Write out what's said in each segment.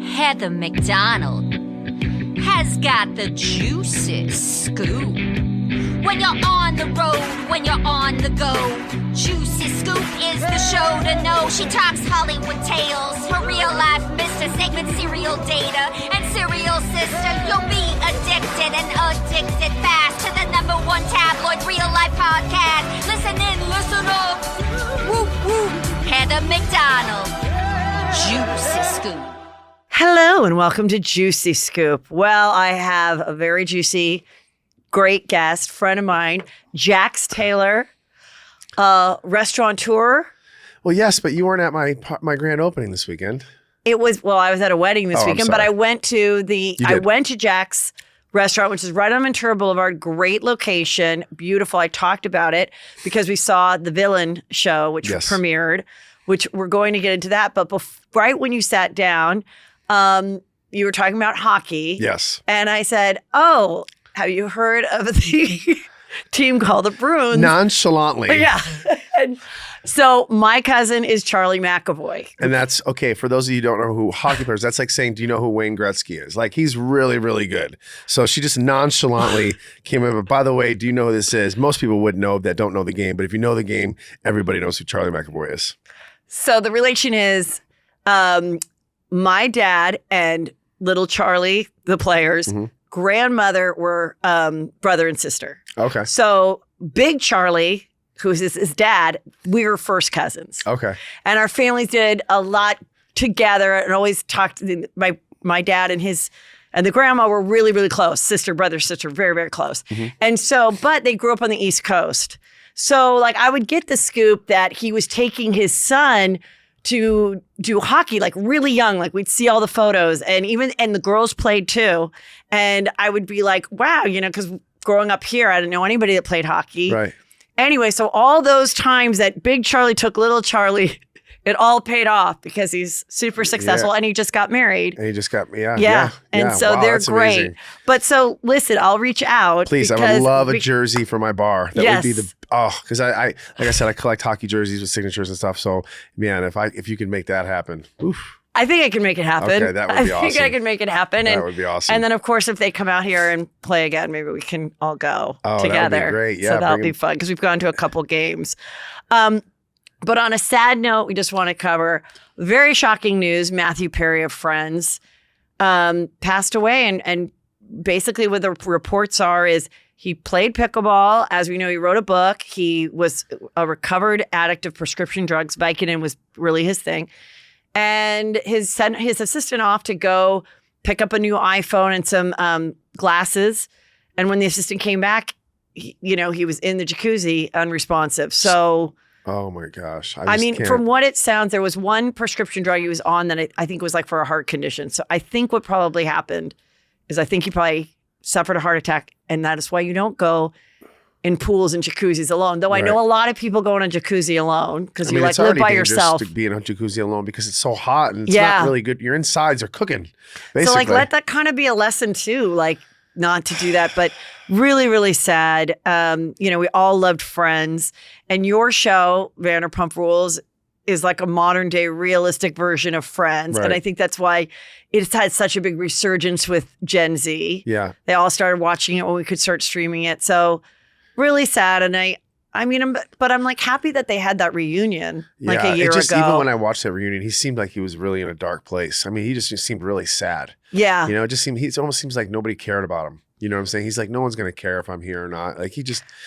Heather McDonald has got the juiciest scoop. When you're on the road, when you're on the go, Juicy Scoop is the show to know. She talks Hollywood tales, her real life Mr. Segment serial data and serial sister. You'll be addicted and addicted fast to the #1 tabloid real life podcast. Listen in, listen up. Woo woo. Heather McDonald, Juicy Scoop. Hello and welcome to Juicy Scoop. Well, I have a very juicy, great guest, friend of mine, Jax Taylor, restaurateur. Well, yes, but you weren't at my grand opening this weekend. I was at a wedding this weekend, but I went to Jax Restaurant, which is right on Ventura Boulevard. Great location, beautiful. I talked about it because we saw the Villain show, which premiered, which we're going to get into that. But right when you sat down, you were talking about hockey. Yes. And I said, oh, have you heard of the team called the Bruins? Nonchalantly. Yeah. And so my cousin is Charlie McAvoy. And that's, okay, for those of you who don't know who hockey players, that's like saying, do you know who Wayne Gretzky is? Like, he's really, really good. So she just nonchalantly came over. By the way, do you know who this is? Most people would know that don't know the game. But if you know the game, everybody knows who Charlie McAvoy is. So the relation is my dad and little Charlie, the players, grandmother were brother and sister. Okay. So big Charlie, who's his dad, we were first cousins. Okay. And our families did a lot together and always talked. My dad and the grandma were really, really close. Brother, sister, very, very close. And so, but they grew up on the East Coast. So like I would get the scoop that he was taking his son to do hockey, like really young, like we'd see all the photos and the girls played too. And I would be like, wow, because growing up here, I didn't know anybody that played hockey. Right. Anyway, so all those times that big Charlie took little Charlie, it all paid off because he's super successful and he just got married. And he just got, And so wow, they're that's great. amazing. But so listen, I'll reach out. Please, I would love a jersey for my bar. That would be because I like I said, I collect hockey jerseys with signatures and stuff. So man, if you can make that happen, oof. I think I can make it happen. Okay, that would be awesome. I think I can make it happen. That would be awesome. And then, of course, if they come out here and play again, maybe we can all go together. That would be great. Yeah, so that'll be fun because we've gone to a couple games. But on a sad note, we just want to cover very shocking news. Matthew Perry of Friends passed away. And basically what the reports are is he played pickleball. As we know, he wrote a book. He was a recovered addict of prescription drugs. Vicodin was really his thing. And sent his assistant off to go pick up a new iPhone and some glasses. And when the assistant came back, he was in the jacuzzi unresponsive. So, oh my gosh. From what it sounds, there was one prescription drug he was on that I think was like for a heart condition. So I think what probably happened is he probably suffered a heart attack. And that is why you don't go in pools and jacuzzis alone. Though I know a lot of people go in a jacuzzi alone because you live by yourself. To be in a jacuzzi alone because it's so hot and it's not really good. Your insides are cooking, basically. So let that kind of be a lesson too, not to do that. But really, really sad. We all loved Friends. And your show, Vanderpump Rules, is like a modern day realistic version of Friends. Right. And I think that's why it's had such a big resurgence with Gen Z. Yeah. They all started watching it when we could start streaming it. So really sad. And but I'm like happy that they had that reunion a year ago. Even when I watched that reunion, he seemed like he was really in a dark place. He just seemed really sad. Yeah. It almost seems like nobody cared about him. You know what I'm saying? He's like, no one's going to care if I'm here or not. Like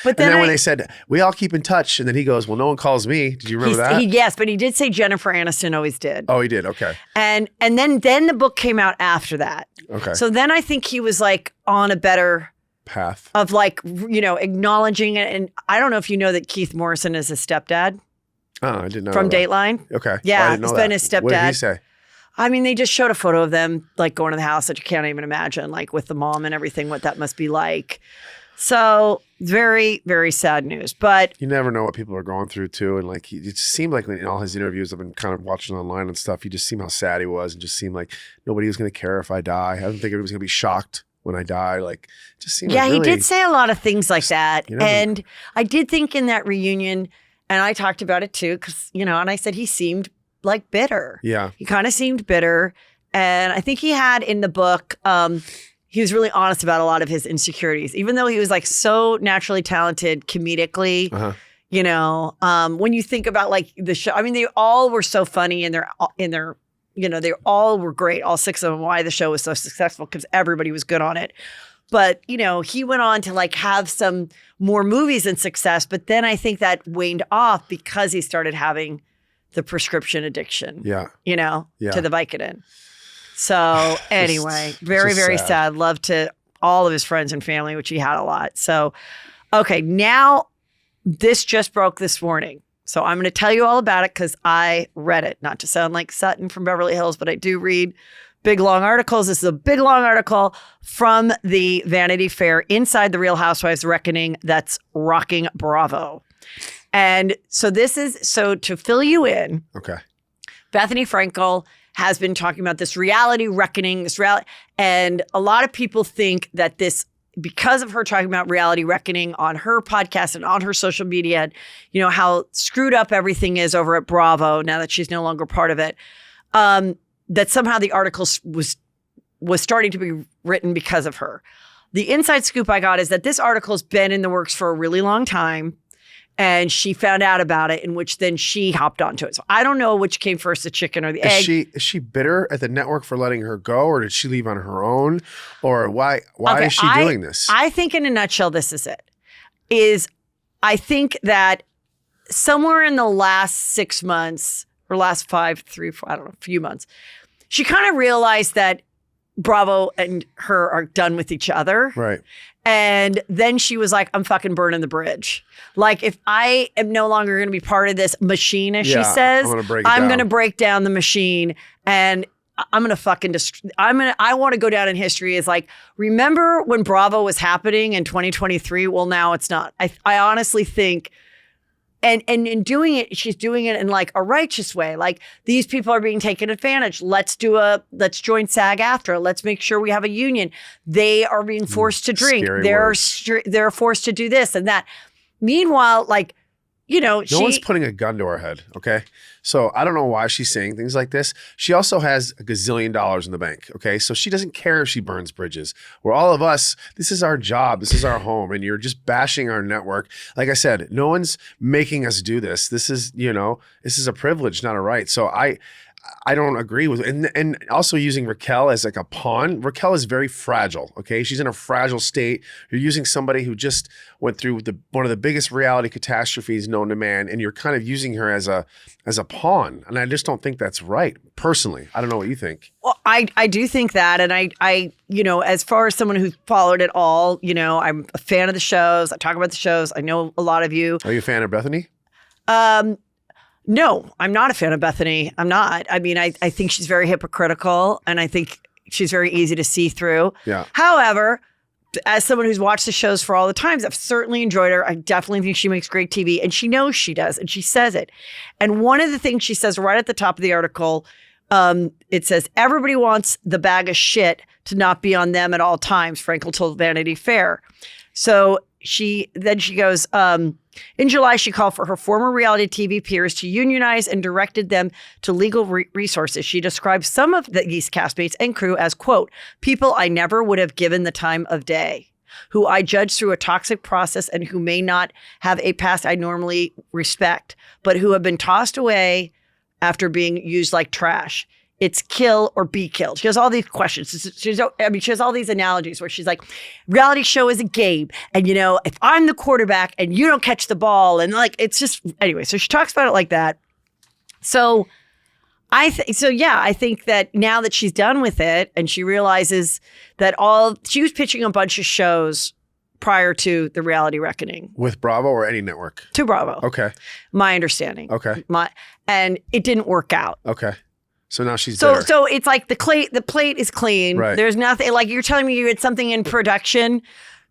but then when they said, we all keep in touch. And then he goes, well, no one calls me. Did you remember that? Yes, but he did say Jennifer Aniston always did. Oh, he did. Okay. And then the book came out after that. Okay. So then I think he was on a better path of acknowledging it. And I don't know if you know that Keith Morrison is his stepdad. Oh, I didn't know from that. Dateline. Okay. Yeah, he's been his stepdad. What did he say? They just showed a photo of them going to the house that you can't even imagine, with the mom and everything, what that must be like. So very, very sad news. But you never know what people are going through too. And it just seemed like in all his interviews, I've been kind of watching online and stuff. He just seemed how sad he was and just seemed like nobody was going to care if I die. I don't think everybody was going to be shocked when I die. Just seemed he did say a lot of things like that. And I did think in that reunion, and I talked about it too, because, and I said he seemed bitter. Yeah. He kind of seemed bitter. And I think he had in the book, he was really honest about a lot of his insecurities, even though he was like so naturally talented comedically. You know, when you think about like the show, I mean, they all were so funny and they're, you know, they all were great. All 6 of them, why the show was so successful, because everybody was good on it. But, you know, he went on to like have some more movies and success. But then I think that waned off because he started having the prescription addiction, you know, to the Vicodin. So anyway, very, very sad. Love to all of his friends and family, which he had a lot. So, okay, now this just broke this morning. So I'm going to tell you all about it because I read it. Not to sound like Sutton from Beverly Hills, but I do read big, long articles. This is a big, long article from the Vanity Fair inside the Real Housewives Reckoning that's rocking Bravo. And so to fill you in, Bethany Frankel has been talking about this reality reckoning, and a lot of people think that this, because of her talking about reality reckoning on her podcast and on her social media, and, you know, how screwed up everything is over at Bravo now that she's no longer part of it, that somehow the article was starting to be written because of her. The inside scoop I got is that this article's been in the works for a really long time. And she found out about it, in which then she hopped onto it. So I don't know which came first, the chicken or the egg. Is she bitter at the network for letting her go, or did she leave on her own? Or why is she doing this? I think in a nutshell, this is it. I think that somewhere in the last 6 months or last 5, 3, 4, I don't know, a few months, she kind of realized that Bravo and her are done with each other. Right. And then she was like, I'm fucking burning the bridge. Like, if I am no longer going to be part of this machine, as she says, I'm going to break down the machine, and I'm going to fucking I want to go down in history as like, remember when Bravo was happening in 2023? Well, now it's not. I honestly think, and in doing it, she's doing it in like a righteous way. Like, these people are being taken advantage. Let's join SAG-AFTRA. Let's make sure we have a union. They are being forced to drink. They're forced to do this and that. Meanwhile, like, you know, no one's putting a gun to her head. Okay. So I don't know why she's saying things like this. She also has a gazillion dollars in the bank. Okay. So she doesn't care if she burns bridges. Where all of us, this is our job. This is our home. And you're just bashing our network. Like I said, no one's making us do this. This is, you know, this is a privilege, not a right. So I don't agree with it. And also using Raquel as like a pawn. Raquel is very fragile, okay? She's in a fragile state. You're using somebody who just went through one of the biggest reality catastrophes known to man, and you're kind of using her as a pawn. And I just don't think that's right, personally. I don't know what you think. Well, I do think that. And I you know, as far as someone who's followed it all, you know, I'm a fan of the shows. I talk about the shows. I know a lot of you. Are you a fan of Bethany? No, I'm not a fan of Bethany. I'm not. I mean, I think she's very hypocritical, and I think she's very easy to see through. Yeah. However, as someone who's watched the shows for all the times, I've certainly enjoyed her. I definitely think she makes great TV, and she knows she does, and she says it. And one of the things she says right at the top of the article, it says, everybody wants the bag of shit to not be on them at all times, Frankel told Vanity Fair. So she goes, in July, she called for her former reality TV peers to unionize and directed them to legal resources. She described some of these castmates and crew as, quote, people I never would have given the time of day, who I judge through a toxic process and who may not have a past I normally respect, but who have been tossed away after being used like trash. It's kill or be killed. She has all these questions. She has all these analogies where she's like, reality show is a game. And, you know, if I'm the quarterback and you don't catch the ball, and like, it's just, anyway, so she talks about it like that. So I think that now that she's done with it and she realizes that she was pitching a bunch of shows prior to the reality reckoning. With Bravo or any network? To Bravo. Okay. My understanding. Okay. And it didn't work out. Okay. So now she's bitter. So it's like the plate is clean. Right. There's nothing, like you're telling me you had something in production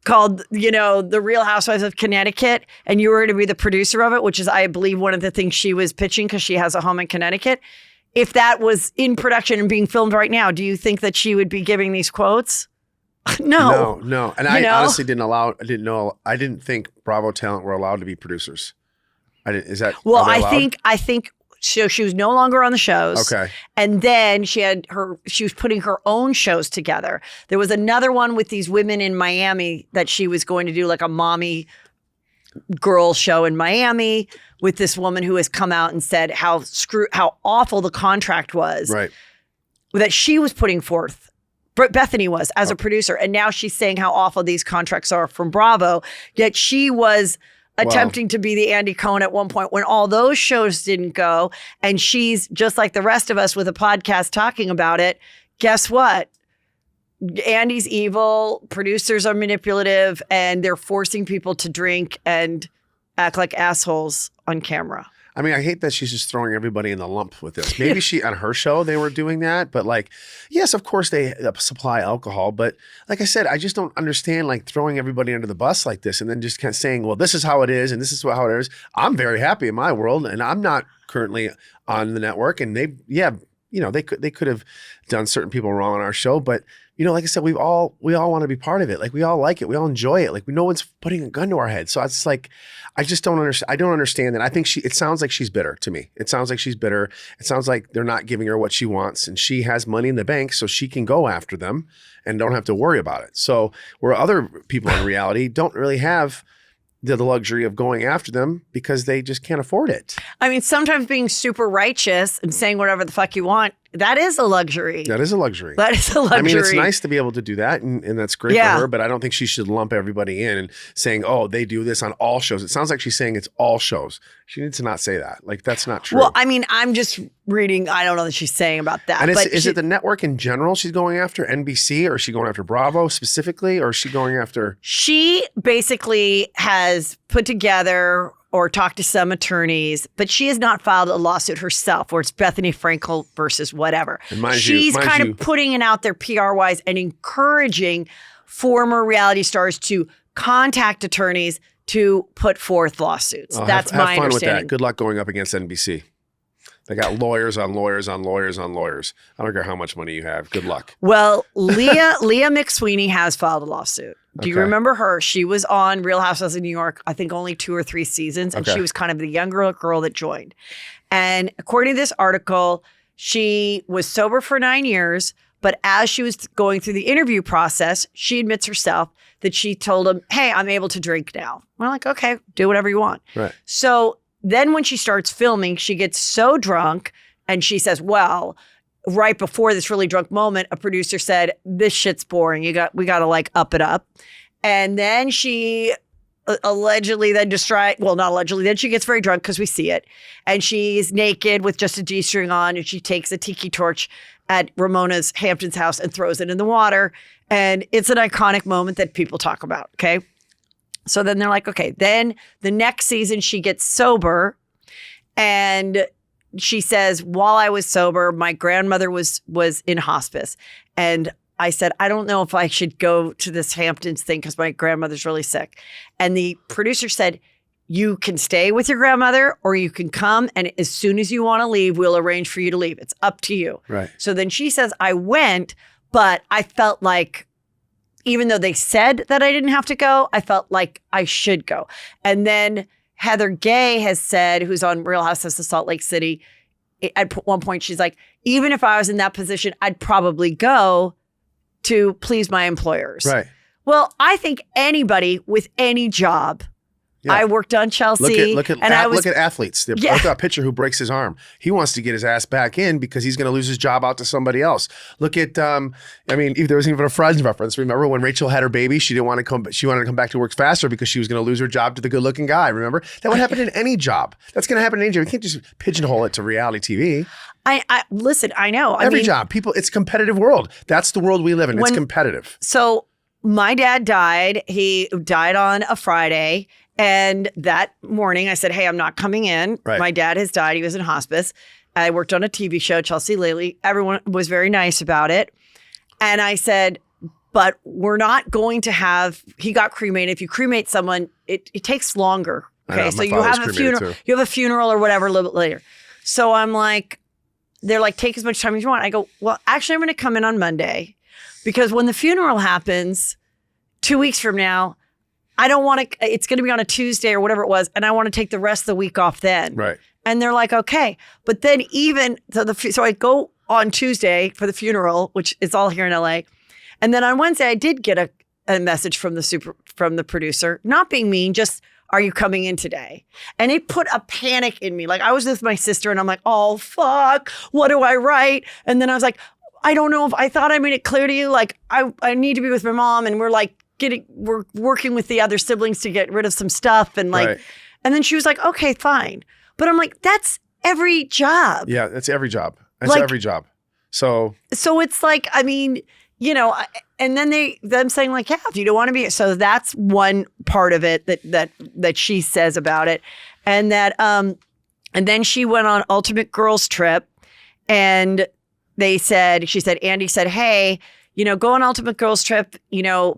called, you know, The Real Housewives of Connecticut, and you were going to be the producer of it, which is, I believe, one of the things she was pitching because she has a home in Connecticut. If that was in production and being filmed right now, do you think that she would be giving these quotes? No. And I honestly I didn't think Bravo talent were allowed to be producers. I think So she was no longer on the shows. Okay. And then she was putting her own shows together. There was another one with these women in Miami that she was going to do like a mommy girl show in Miami with this woman who has come out and said how awful the contract was. Right. That she was putting forth. Bethany was as a producer. And now she's saying how awful these contracts are from Bravo. Yet she was attempting to be the Andy Cohen at one point when all those shows didn't go. And she's just like the rest of us with a podcast talking about it. Guess what? Andy's evil, producers are manipulative, and they're forcing people to drink and act like assholes on camera. I mean, I hate that she's just throwing everybody in the lump with this. Maybe she, on her show, they were doing that. But like, yes, of course they supply alcohol. But like I said, I just don't understand like throwing everybody under the bus like this and then just kind of saying, well, this is how it is. And this is how it is. I'm very happy in my world. And I'm not currently on the network. And they could have done certain people wrong on our show. But, like I said, we all want to be part of it. Like we all like it. We all enjoy it. Like no one's putting a gun to our head. So it's like, I just don't understand. I don't understand that. I think it sounds like she's bitter to me. It sounds like she's bitter. It sounds like they're not giving her what she wants and she has money in the bank so she can go after them and don't have to worry about it. So where other people in reality don't really have the luxury of going after them because they just can't afford it. I mean, sometimes being super righteous and saying whatever the fuck you want, that is a luxury. That is a luxury. That is a luxury. I mean, it's nice to be able to do that, and that's great for her, but I don't think she should lump everybody in and saying, oh, they do this on all shows. It sounds like she's saying it's all shows. She needs to not say that. Like, that's not true. Well, I mean, I'm just reading. I don't know that she's saying about that. And is it the network in general she's going after, NBC, or is she going after Bravo specifically, or is she going after? She basically has put together or talked to some attorneys, but she has not filed a lawsuit herself where it's Bethany Frankel versus whatever. She's kind of putting it out there PR-wise and encouraging former reality stars to contact attorneys to put forth lawsuits. That's my understanding. Have fun with that. Good luck going up against NBC. They got lawyers on lawyers on lawyers on lawyers. I don't care how much money you have. Good luck. Well, Leah McSweeney has filed a lawsuit. Do you remember her? She was on Real Housewives of New York, I think only 2 or 3 seasons, and she was kind of the younger girl that joined. And according to this article, she was sober for 9 years, but as she was going through the interview process, she admits herself that she told him, hey, I'm able to drink now. We're like, okay, do whatever you want. Right. So then when she starts filming, she gets so drunk and she says, well, right before this really drunk moment, a producer said, this shit's boring. We got to like up it up. And then she allegedly then then she gets very drunk because we see it. And she's naked with just a G-string on and she takes a tiki torch at Ramona's Hampton's house and throws it in the water. And it's an iconic moment that people talk about, okay? So then they're like, okay, then the next season she gets sober and she says, while I was sober, my grandmother was in hospice. And I said, I don't know if I should go to this Hamptons thing because my grandmother's really sick. And the producer said, you can stay with your grandmother or you can come and as soon as you want to leave, we'll arrange for you to leave. It's up to you. Right. So then she says, I went, but I felt like even though they said that I didn't have to go, I felt like I should go. And then Heather Gay has said, who's on Real Housewives of Salt Lake City, at one point she's like, even if I was in that position, I'd probably go to please my employers. Right. Well, I think anybody with any job. Yeah. I worked on Chelsea. Look at athletes. Look at that pitcher who breaks his arm. He wants to get his ass back in because he's going to lose his job out to somebody else. Look at, if there was even a Friends reference. Remember when Rachel had her baby, she wanted to come back to work faster because she was going to lose her job to the good-looking guy. Remember? That would happen in any job. That's going to happen in any job. You can't just pigeonhole it to reality TV. Listen, I know. Every job. People, it's a competitive world. That's the world we live in. It's competitive. So my dad died. He died on a Friday. And that morning I said, hey, I'm not coming in. Right. My dad has died. He was in hospice. I worked on a TV show, Chelsea Lately. Everyone was very nice about it. And I said, but we're not going to have, he got cremated. If you cremate someone, it takes longer. Okay. So you have a funeral or whatever a little bit later. So I'm like, they're like, take as much time as you want. I go, well, actually, I'm going to come in on Monday because when the funeral happens 2 weeks from now, I don't want to, it's going to be on a Tuesday or whatever it was. And I want to take the rest of the week off then. Right. And they're like, okay. But then so I go on Tuesday for the funeral, which is all here in LA. And then on Wednesday, I did get a message from the producer, not being mean, just, are you coming in today? And it put a panic in me. Like, I was with my sister and I'm like, oh, fuck, what do I write? And then I was like, I don't know if I thought I made it clear to you. Like, I need to be with my mom, and we're working with the other siblings to get rid of some stuff. And like, and then she was like, okay, fine. But I'm like, that's every job. Yeah, that's every job. That's every job. So it's like, I mean, and then them saying like, yeah, if you don't want to be, so that's one part of it that she says about it. And that, and then she went on Ultimate Girls Trip, and she said, Andy said, hey, go on Ultimate Girls Trip,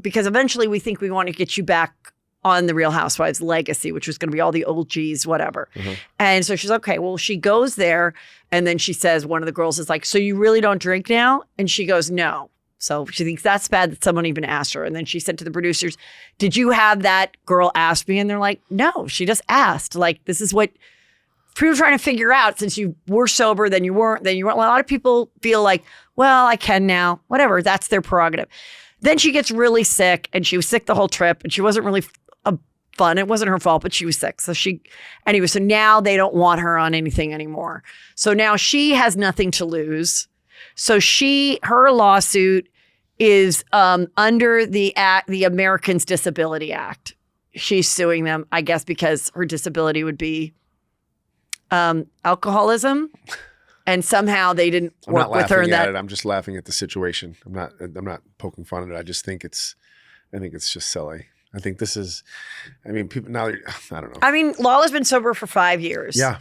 because eventually we think we want to get you back on the Real Housewives legacy, which was going to be all the old G's, whatever. Mm-hmm. And so she's okay. Well, she goes there, and then she says, one of the girls is like, so you really don't drink now? And she goes, no. So she thinks that's bad that someone even asked her. And then she said to the producers, did you have that girl ask me? And they're like, no, she just asked. Like, this is what people are trying to figure out, since you were sober, then you weren't. A lot of people feel like, well, I can now, whatever. That's their prerogative. Then she gets really sick, and she was sick the whole trip, and she wasn't really fun. It wasn't her fault, but she was sick. So so now they don't want her on anything anymore. So now she has nothing to lose. So her lawsuit is under the Americans Disability Act. She's suing them, I guess, because her disability would be alcoholism, and somehow they didn't work with her. I'm just laughing at the situation. I'm not poking fun at it. I just think it's just silly. I think this is, people now, I don't know. Lala's been sober for 5 years. Yeah.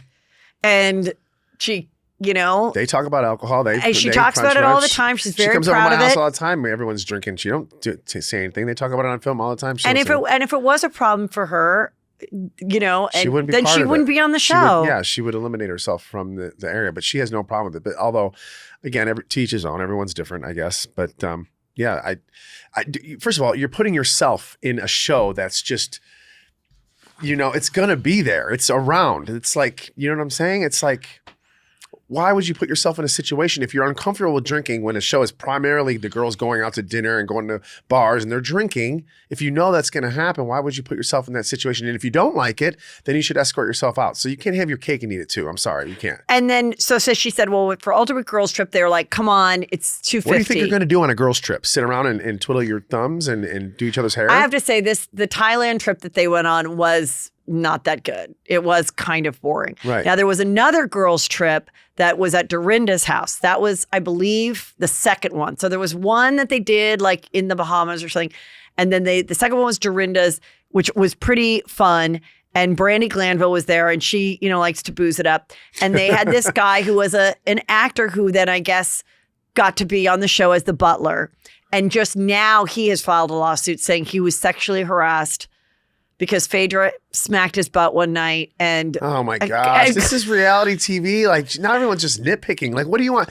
And she, they talk about alcohol. She talks about it all the time. She's very proud of it. She comes over my house all the time. Everyone's drinking. She don't say anything. They talk about it on film all the time. And if it was a problem for her, she wouldn't be on the show. She would eliminate herself from the area, but she has no problem with it. But although, again, to each his own. Everyone's different, I guess. But first of all, you're putting yourself in a show that's just, it's gonna be there. It's around. It's like, you know what I'm saying? It's like, why would you put yourself in a situation if you're uncomfortable with drinking when a show is primarily the girls going out to dinner and going to bars and they're drinking? If you know that's going to happen, why would you put yourself in that situation? And if you don't like it, then you should escort yourself out. So you can't have your cake and eat it too. I'm sorry, you can't. And then, so she said, well, for Ultimate Girls Trip, they were like, come on, it's $250. What do you think you're going to do on a girls trip? Sit around and twiddle your thumbs and do each other's hair? I have to say the Thailand trip that they went on was not that good. It was kind of boring. Right. Now, there was another girls trip that was at Dorinda's house. That was, I believe, the second one. So there was one that they did like in the Bahamas or something. And then the second one was Dorinda's, which was pretty fun. And Brandi Glanville was there, and she, likes to booze it up. And they had this guy who was an actor who then I guess got to be on the show as the butler. And just now he has filed a lawsuit saying he was sexually harassed because Phaedra smacked his butt one night. And oh my gosh, this is reality TV. Like, not everyone's just nitpicking. Like, what do you want?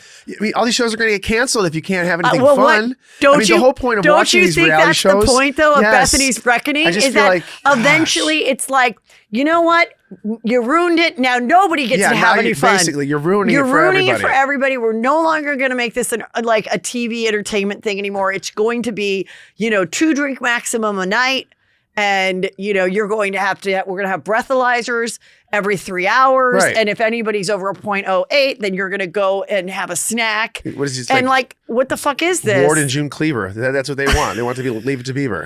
All these shows are going to get canceled if you can't have anything fun. The whole point of watching these reality shows. Don't you think that's the point, though, of Bethany's Reckoning? Is that eventually it's like, you know what? You ruined it. Now nobody gets to have any fun. Basically, you're ruining it for everybody. We're no longer going to make this like a TV entertainment thing anymore. It's going to be, 2 drink maximum a night. And, we're going to have breathalyzers every 3 hours. Right. And if anybody's over a 0.08, then you're going to go and have a snack. What is this? And what the fuck is this? Ward and June Cleaver. That's what they want. They want to be Leave It to Beaver.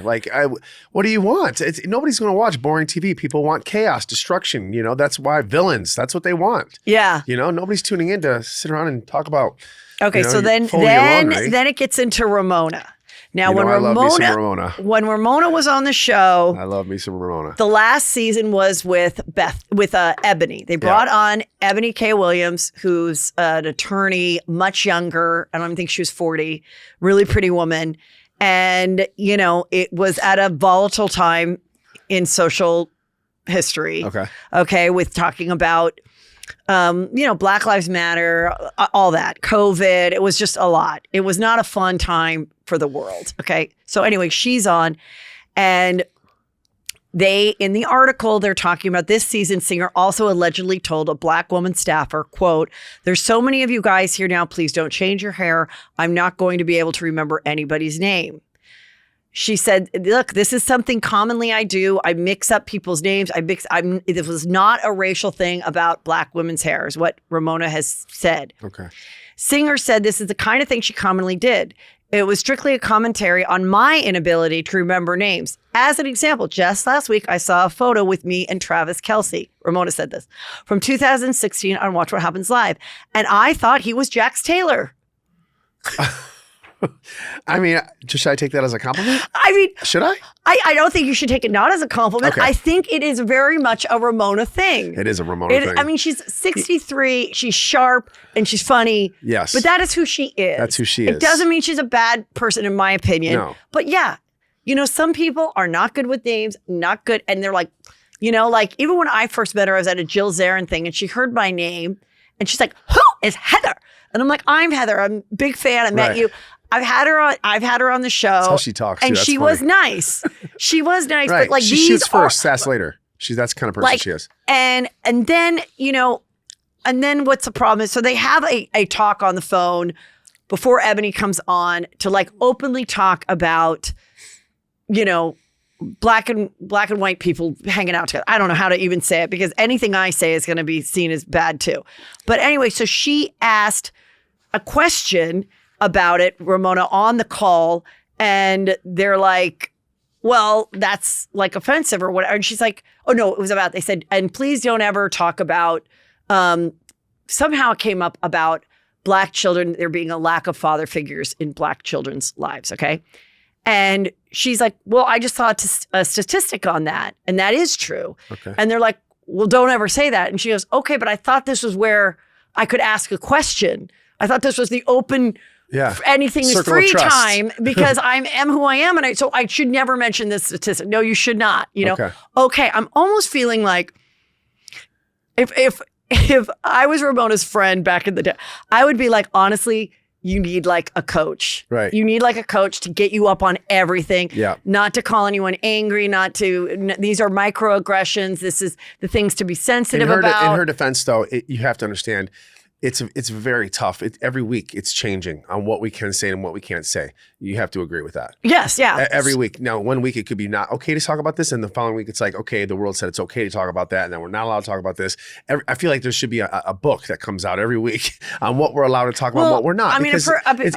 What do you want? Nobody's going to watch boring TV. People want chaos, destruction. That's why villains. That's what they want. Yeah. Nobody's tuning in to sit around and talk about. Okay, so then it gets into Ramona. Now, when Ramona was on the show, I love me some Ramona. The last season was with Ebony. They brought on Ebony K. Williams, who's an attorney, much younger. I don't even think she was 40. Really pretty woman. And, it was at a volatile time in social history. Okay, with talking about Black Lives Matter, all that, COVID. It was just a lot. It was not a fun time for the world. Okay. So anyway, she's on, and in the article, they're talking about this season, Singer also allegedly told a Black woman staffer, quote, "There's so many of you guys here now. Please don't change your hair. I'm not going to be able to remember anybody's name." She said, "Look, this is something commonly I do. I mix up people's names. It was not a racial thing about Black women's hair," is what Ramona has said. Okay. Singer said this is the kind of thing she commonly did. It was strictly a commentary on my inability to remember names. As an example, just last week, I saw a photo with me and Travis Kelce. Ramona said this from 2016 on Watch What Happens Live. And I thought he was Jax Taylor. I mean, should I take that as a compliment? I mean, should I? I don't think you should take it not as a compliment. Okay. I think it is very much a Ramona thing. It is a Ramona thing. I mean, she's 63, she's sharp, and she's funny. Yes. But that is who she is. That's who she is. It doesn't mean she's a bad person, in my opinion. No. But yeah, some people are not good with names, not good. And they're like, like even when I first met her, I was at a Jill Zarin thing and she heard my name and she's like, "Who is Heather?" And I'm like, "I'm Heather. I'm a big fan. I met you. I've had her on the show." That's how she talks, too. And That's she funny. was nice. She was nice, Right. but like she shoots first, sass later. That's the kind of person she is. And then, and then what's the problem is, so they have a talk on the phone before Ebony comes on to like openly talk about, black and white people hanging out together. I don't know how to even say it because anything I say is going to be seen as bad too. But anyway, so she asked a question about it, Ramona, on the call, and they're like, "Well, that's like offensive or whatever." And she's like, "Oh no, it was about," they said, "and please don't ever talk about," somehow it came up about Black children, there being a lack of father figures in Black children's lives, okay? And she's like, "Well, I just saw a statistic on that, and that is true." Okay. And they're like, "Well, don't ever say that." And she goes, "Okay, but I thought this was where I could ask a question. I thought this was the open..." Yeah. Anything is Circle of free trust. time because I am who I am. And so I should never mention this statistic. No, you should not, Okay. I'm almost feeling like if I was Ramona's friend back in the day, I would be like, honestly, you need like a coach. Right. You need like a coach to get you up on everything. Yeah. Not to call anyone angry, these are microaggressions. This is the things to be sensitive about. In her defense, though, you have to understand, it's very tough. Every week it's changing on what we can say and what we can't say. You have to agree with that. Yes, yeah. Every week. Now, one week it could be not okay to talk about this, and the following week it's like, okay, the world said it's okay to talk about that, and then we're not allowed to talk about this. I feel like there should be a book that comes out every week on what we're allowed to talk about and what we're not. I mean, because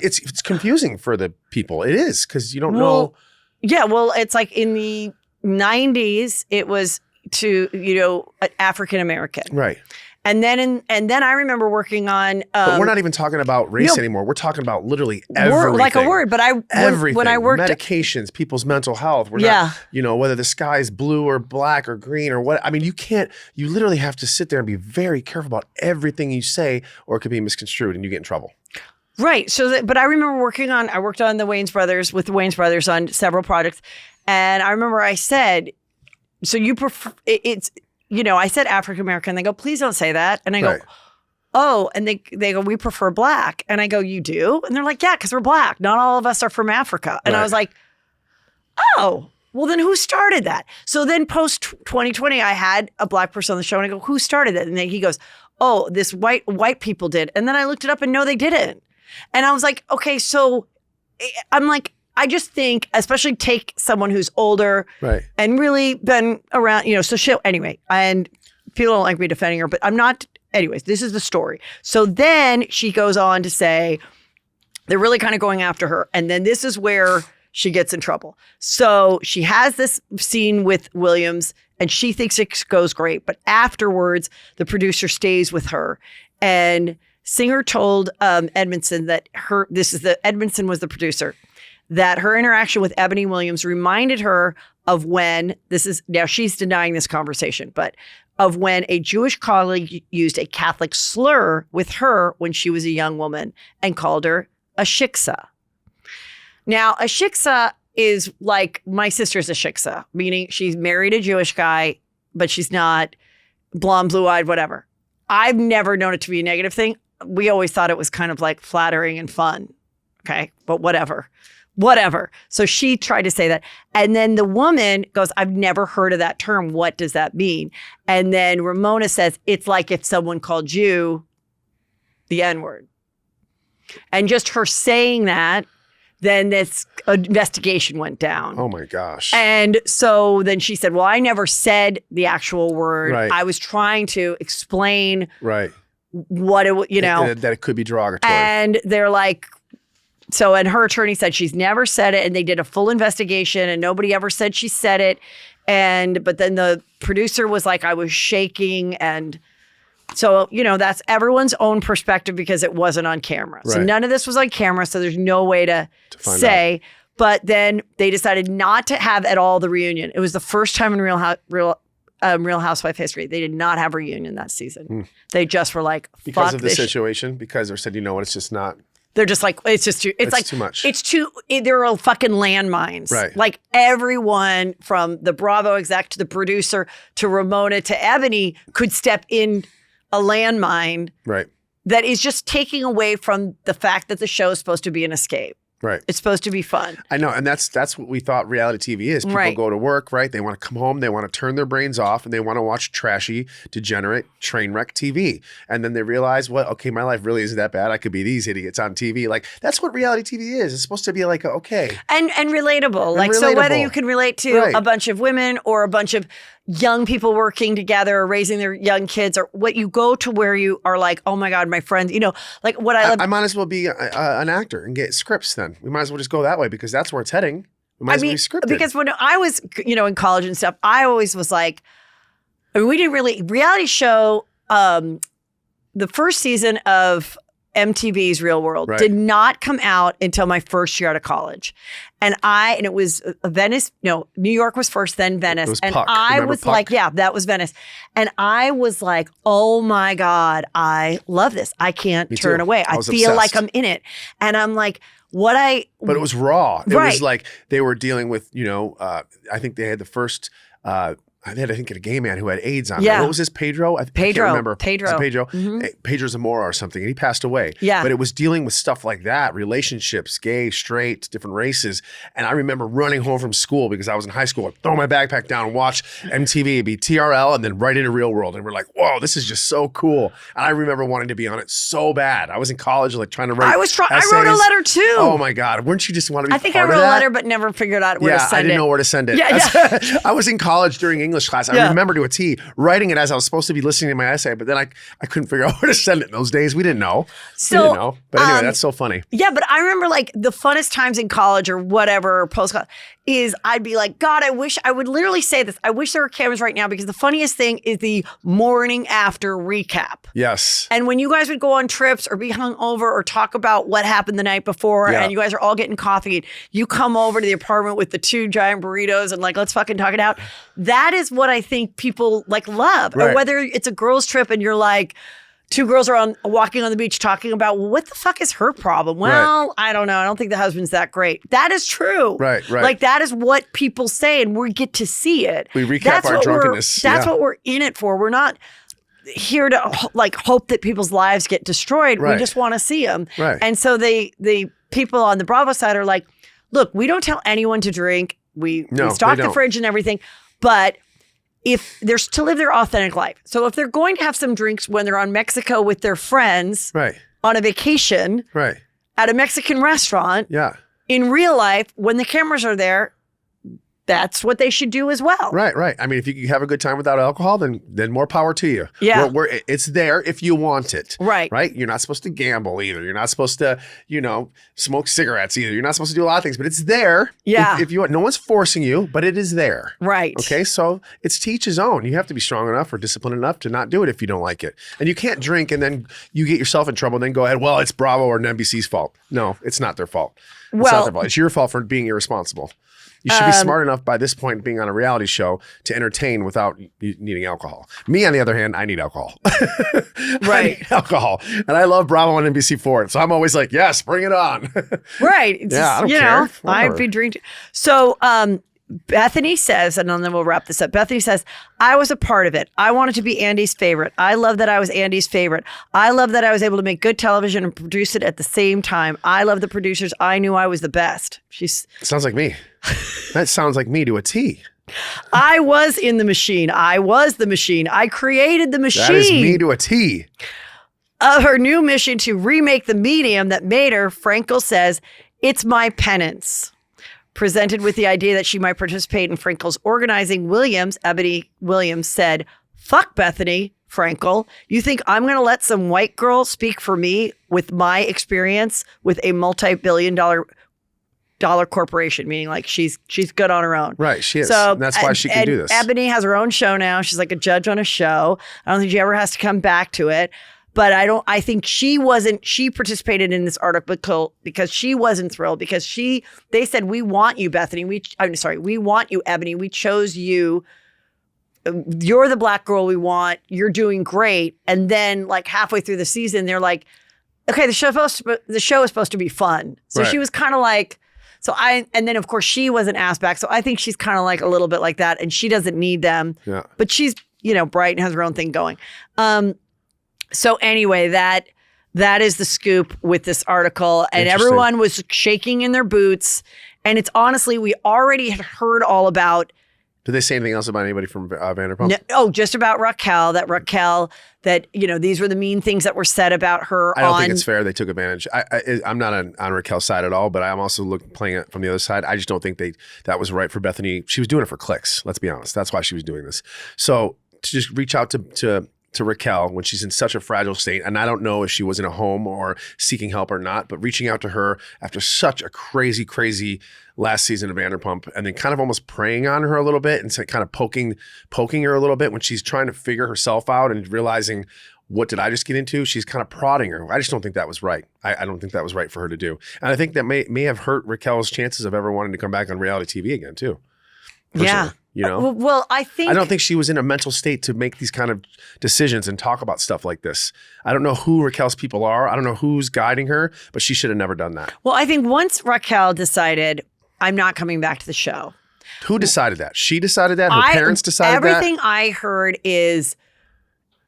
it's confusing for the people. It is, because you don't know. Yeah, well, it's like in the 90s, it was to, African American. Right. And then I remember working on. But we're not even talking about race anymore. We're talking about literally everything. Like a word, but everything. When I worked medications, people's mental health. We're not, whether the sky is blue or black or green or what. I mean, you literally have to sit there and be very careful about everything you say, or it could be misconstrued and you get in trouble. Right. So, but I remember I worked on with the Wayans brothers on several projects. And I remember I said, so you prefer, I said African American. They go, "Please don't say that." And I go, "Oh," and they go, "We prefer Black." And I go, "You do?" And they're like, "Yeah, because we're Black. Not all of us are from Africa." And I was like, "Oh, well then who started that?" So then post 2020, I had a Black person on the show and I go, "Who started it?" And then he goes, "Oh, this white people did." And then I looked it up and no, they didn't. And I was like, okay, so I'm like, I just think, especially take someone who's older and really been around, anyway, and people don't like me defending her, but I'm not, anyways, this is the story. So then she goes on to say, they're really kind of going after her. And then this is where she gets in trouble. So she has this scene with Williams and she thinks it goes great. But afterwards, the producer stays with her. And Singer told Edmondson that Edmondson was the producer, that her interaction with Ebony Williams reminded her of now she's denying this conversation, but of when a Jewish colleague used a Catholic slur with her when she was a young woman and called her a shiksa. Now, a shiksa is like, my sister's a shiksa, meaning she's married a Jewish guy, but she's not blonde, blue-eyed, whatever. I've never known it to be a negative thing. We always thought it was kind of like flattering and fun. Okay. But whatever. So she tried to say that. And then the woman goes, I've never heard of that term. What does that mean? And then Ramona says, it's like if someone called you the N-word. And just her saying that, then this investigation went down. Oh my gosh. And so then she said, well, I never said the actual word. Right. I was trying to explain Right. what it, that it could be derogatory. And they're like, so, and her attorney said she's never said it, and they did a full investigation and nobody ever said she said it. But then the producer was like, I was shaking. And so, that's everyone's own perspective because it wasn't on camera. So Right. none of this was on camera. So there's no way to say, out. But then they decided not to have at all the reunion. It was the first time in Real Housewife history. They did not have a reunion that season. They just were like, fuck because of the this situation, because they said, you know what, it's just not. They're just like, it's just too, it's like too much. They're all fucking landmines. Right. Like everyone from the Bravo exec to the producer to Ramona to Ebony could step in a landmine Right. that is just taking away from the fact that the show is supposed to be an escape. Right. It's supposed to be fun. I know. And that's what we thought reality TV is. People Right. go to work, right? They want to come home. They want to turn their brains off and they want to watch trashy, degenerate, train wreck TV. And then they realize, well, okay, my life really isn't that bad. I could be these idiots on TV. Like, that's what reality TV is. It's supposed to be like, okay. And relatable. Like, relatable. so whether you can relate to Right. a bunch of women or a bunch of young people working together or raising their young kids, or what you go to where you are like, oh my God, my friends, like what I love. I might as well be an actor and get scripts then. We might as well just go that way because that's where it's heading. We might as well be scripted. Because when I was, in college and stuff, I always was like, we didn't really, reality show, the first season of MTV's Real World Right. did not come out until my first year out of college. And it was New York was first, then Venice. It was And Puck. I Remember was Puck? like, yeah, that was Venice. And I was like, oh my God, I love this. I can't Me turn too. away. I I was feel like obsessed. I'm in it. And I'm like, But it was raw. It Right. was like they were dealing with, I think they had the first, I think a gay man who had AIDS on. Yeah. What was this? Pedro? I can't remember. Pedro. Was it Pedro? Mhm. Pedro Zamora or something. And he passed away. Yeah. But it was dealing with stuff like that, relationships, gay, straight, different races. And I remember running home from school because I was in high school. I'd throw my backpack down and watch MTV. It'd be TRL and then right into Real World. And we're like, whoa, this is just so cool. And I remember wanting to be on it so bad. I was in college, like trying to write I wrote a essays. letter too. Oh my God. Wouldn't you just want to be I think I part wrote of a that? letter, but never figured out where to send it. I didn't know where to send it. Yeah, I was in college during English class. I remember to a T writing it as I was supposed to be listening to my essay, but then I couldn't figure out where to send it in those days. We didn't know. But anyway, that's so funny. Yeah, but I remember like the funnest times in college or whatever, post-college, is I'd be like, God, I would literally say this. I wish there were cameras right now because the funniest thing is the morning after recap. Yes. And when you guys would go on trips or be hungover or talk about what happened the night before and you guys are all getting coffee and you come over to the apartment with the 2 giant burritos and like, let's fucking talk it out. That is what I think people like love. Right. Or whether it's a girls trip and you're like, 2 girls are walking on the beach talking about, well, what the fuck is her problem? Well, I don't know. I don't think the husband's that great. That is true. Right. Like that is what people say and we get to see it. We recap our drunkenness. That's what we're in it for. We're not here to like hope that people's lives get destroyed. Right. We just want to see them. Right. And so the people on the Bravo side are like, look, we don't tell anyone to drink. We stock the fridge and everything, but if they're to live their authentic life. So if they're going to have some drinks when they're on Mexico with their friends on a vacation at a Mexican restaurant, in real life, when the cameras are there, that's what they should do as well. Right. I mean, if you have a good time without alcohol, then more power to you. Yeah. It's there if you want it. Right. You're not supposed to gamble either. You're not supposed to, smoke cigarettes either. You're not supposed to do a lot of things, but it's there. Yeah. If you want, no one's forcing you, but it is there. Right. Okay. So it's to each his own. You have to be strong enough or disciplined enough to not do it if you don't like it. And you can't drink and then you get yourself in trouble and then go ahead, well, it's Bravo or NBC's fault. No, it's not their fault. It's not their fault. It's your fault for being irresponsible. You should be smart enough by this point, being on a reality show, to entertain without needing alcohol. Me, on the other hand, I need alcohol. I need alcohol. And I love Bravo and NBC for it. So I'm always like, yes, bring it on. Right. It's Yeah, I don't just, care. I'd Whatever. be drinking. So Bethany says, and then we'll wrap this up. Bethany says, I was a part of it. I wanted to be Andy's favorite. I love that I was Andy's favorite. I love that I was able to make good television and produce it at the same time. I love the producers. I knew I was the best. Sounds like me. That sounds like me to a T. I was in the machine. I was the machine. I created the machine. That is me to a T. Of her new mission to remake the medium that made her, Frankel says, it's my penance. Presented with the idea that she might participate in Frankel's organizing, Ebony Williams said, fuck Bethany, Frankel. You think I'm going to let some white girl speak for me with my experience with a multi-billion-dollar corporation, meaning like she's good on her own. Right, she is. So, and that's why she can do this. Ebony has her own show now. She's like a judge on a show. I don't think she ever has to come back to it. But I think she participated in this article because she wasn't thrilled because they said, we want you, Bethany. We want you, Ebony. We chose you. You're the black girl we want. You're doing great. And then like halfway through the season, they're like, okay, the show is supposed to be fun. So she was kind of like, and then of course she wasn't asked back. So I think she's kind of like a little bit like that and she doesn't need them. Yeah. But she's, bright and has her own thing going. So anyway, that is the scoop with this article, and everyone was shaking in their boots. And it's honestly, we already had heard all about. Did they say anything else about anybody from Vanderpump? No, just about Raquel. That these were the mean things that were said about her. I don't think it's fair. They took advantage. I'm not on Raquel's side at all, but I'm also playing it from the other side. I just don't think that was right for Bethany. She was doing it for clicks. Let's be honest. That's why she was doing this. So to just reach out to Raquel when she's in such a fragile state. And I don't know if she was in a home or seeking help or not, but reaching out to her after such a crazy, crazy last season of Vanderpump and then kind of almost preying on her a little bit and kind of poking her a little bit when she's trying to figure herself out and realizing, what did I just get into? She's kind of prodding her. I just don't think that was right. I don't think that was right for her to do. And I think that may have hurt Raquel's chances of ever wanting to come back on reality TV again too. Personally. Yeah. Well, I don't think she was in a mental state to make these kind of decisions and talk about stuff like this. I don't know who Raquel's people are. I don't know who's guiding her, but she should have never done that. Well, I think once Raquel decided, I'm not coming back to the show. Who decided that? She decided that? Her parents decided everything I heard is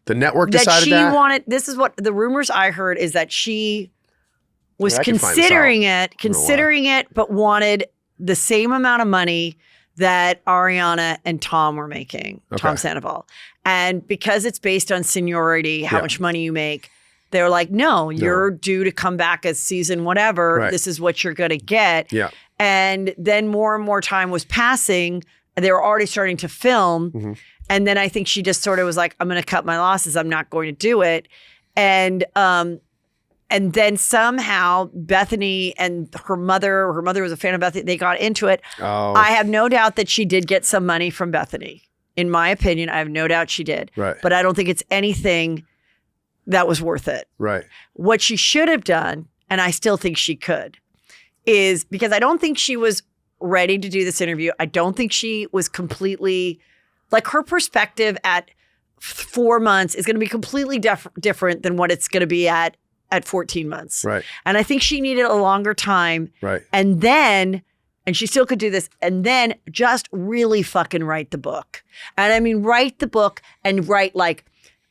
the network decided that? This is what the rumors I heard is that she was considering it, but wanted the same amount of money that Ariana and Tom were making, Tom Sandoval. And because it's based on seniority, how much money you make, they're like, no, you're due to come back as season whatever. Right. This is what you're going to get. Yeah. And then more and more time was passing. They were already starting to film. Mm-hmm. And then I think she just sort of was like, I'm going to cut my losses. I'm not going to do it. And then somehow Bethany and her mother was a fan of Bethany. They got into it. Oh. I have no doubt that she did get some money from Bethany. In my opinion, I have no doubt she did. Right. But I don't think it's anything that was worth it. Right. What she should have done, and I still think she could, is because I don't think she was ready to do this interview. I don't think she was completely, like her perspective at 4 months is going to be completely different than what it's going to be at 14 months. Right. And I think she needed a longer time. Right. And she still could do this, and then just really fucking write the book. And I mean, write the book and write like,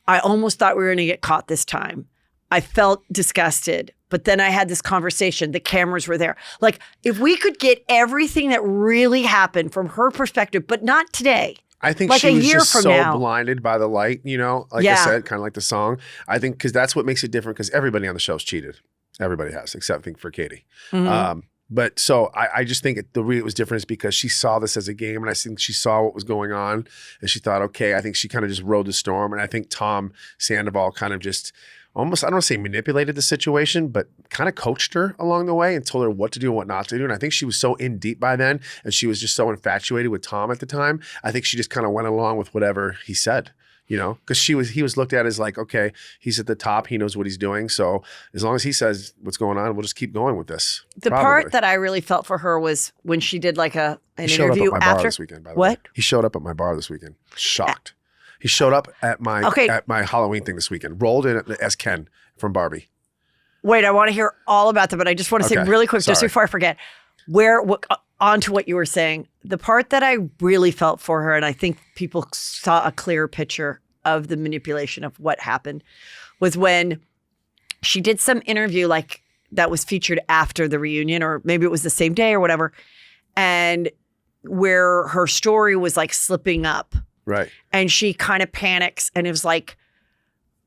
I almost thought we were going to get caught this time. I felt disgusted, but then I had this conversation. The cameras were there. Like, if we could get everything that really happened from her perspective, but not today. I think like she was just so blinded by the light, like I said, kind of like the song. I think because that's what makes it different because everybody on the show's cheated. Everybody has, except I think for Katie. Mm-hmm. But so I just think the reason it was different is because she saw this as a game and I think she saw what was going on and she thought, okay, I think she kind of just rode the storm. And I think Tom Sandoval kind of just almost, I don't want to say manipulated the situation, but kind of coached her along the way and told her what to do and what not to do. And I think she was so in deep by then and she was just so infatuated with Tom at the time. I think she just kind of went along with whatever he said. Because he was looked at as like, okay, he's at the top. He knows what he's doing. So as long as he says what's going on, we'll just keep going with this. The part that I really felt for her was when she did like an interview after. Bar this weekend, by the way. He showed up at my bar this weekend. Shocked. He showed up at my Halloween thing this weekend. Rolled in as Ken from Barbie. Wait, I want to hear all about that, but I just want to say really quick, just before I forget, onto what you were saying, the part that I really felt for her, and I think people saw a clearer picture of the manipulation of what happened, was when she did some interview like that was featured after the reunion, or maybe it was the same day or whatever, and where her story was like slipping up. Right. And she kind of panics and it was like,